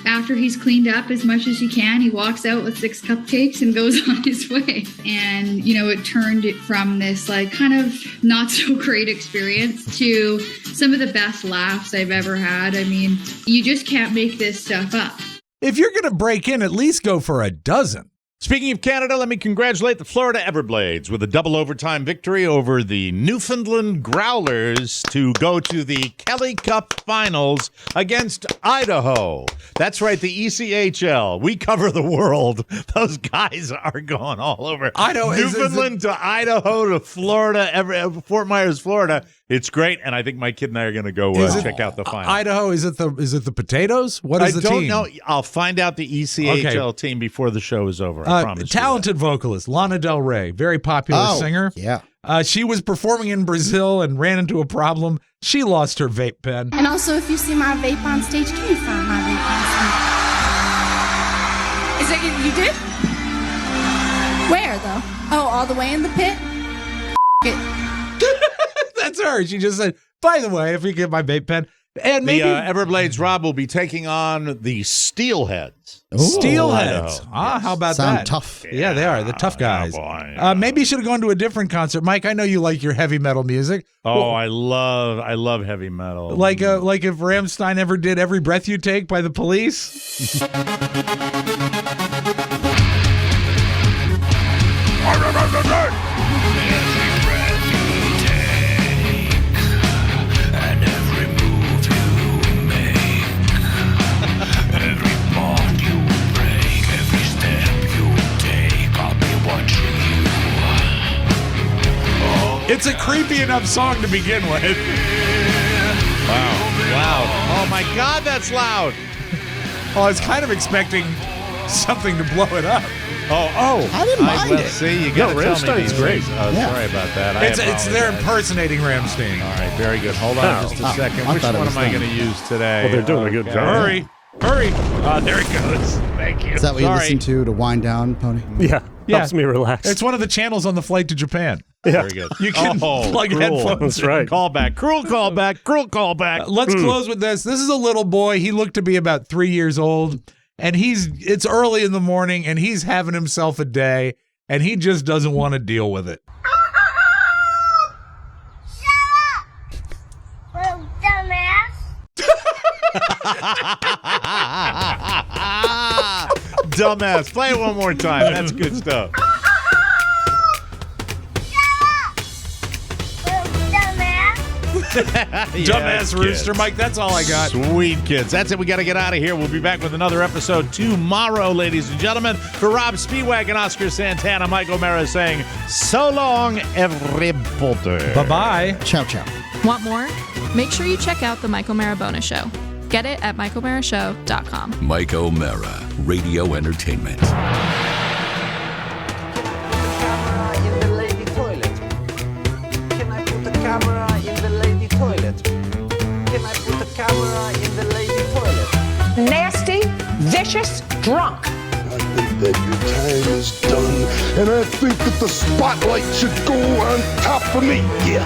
After he's cleaned up as much as he can, he walks out with 6 cupcakes and goes on his way. And, it turned it from this kind of not so great experience to some of the best laughs I've ever had. I mean, you just can't make this stuff up. If you're going to break in, at least go for a dozen. Speaking of Canada, let me congratulate the Florida Everblades with a double overtime victory over the Newfoundland Growlers to go to the Kelly Cup Finals against Idaho. That's right, the ECHL. We cover the world. Those guys are going all over. Idaho, Newfoundland to Idaho to Florida, Fort Myers, Florida. It's great, and I think my kid and I are going to go check out the final. Idaho, is it the potatoes? What is the team? I don't know. I'll find out the ECHL team before the show is over. I promise. Talented vocalist, Lana Del Rey, very popular singer. Yeah. She was performing in Brazil and ran into a problem. She lost her vape pen. And also, if you see my vape on stage, can you find my vape on stage? Is it you did? Where though? Oh, all the way in the pit. It. That's her. She just said, by the way, if you get my vape pen. And maybe the Everblades Rob will be taking on the Steelheads. Steelheads. Yes. How about Sound that? tough. Yeah, they are. The tough guys. Boy. Maybe you should have gone to a different concert. Mike, I know you like your heavy metal music. Oh, I love heavy metal. Like if Rammstein ever did Every Breath You Take by the Police. It's a creepy enough song to begin with. Wow. Loud. Oh my God, that's loud. Oh, I was kind of expecting something to blow it up. Oh. I didn't mind it. See, you got to tell me Rammstein's these great. things. Oh, Yeah. sorry about that. It's they're impersonating Rammstein. All right, very good. Hold on just a second. I Which thought it one was am I them. going to use today? Well, they're doing a good job. Hurry. There it goes. Thank you. Is that what you Sorry. listen to wind down, Pony? Yeah. Yeah. Helps me relax. It's one of the channels on the flight to Japan. yeah. Very good. You can plug cruel. headphones That's right. Callback. Cruel callback. Cruel callback. Let's close with this. This is a little boy. He looked to be about 3 years old. and it's early in the morning, and he's having himself a day, and he just doesn't want to deal with it. Dumbass. Play it one more time. That's good stuff. Dumbass rooster, Mike. That's all I got. Sweet kids. That's it. We got to get out of here. We'll be back with another episode tomorrow, ladies and gentlemen. For Rob Spiewak and Oscar Santana, Mike O'Mara saying so long, everybody. Bye-bye. Ciao, ciao. Want more? Make sure you check out the Mike O'Mara Bonus Show. Get it at MikeO'MaraShow.com. Mike O'Mara, Radio Entertainment. Nasty, vicious, drunk. I think that your time is done, and I think that the spotlight should go on top of me. Yeah.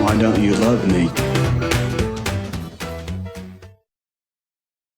Why don't you love me?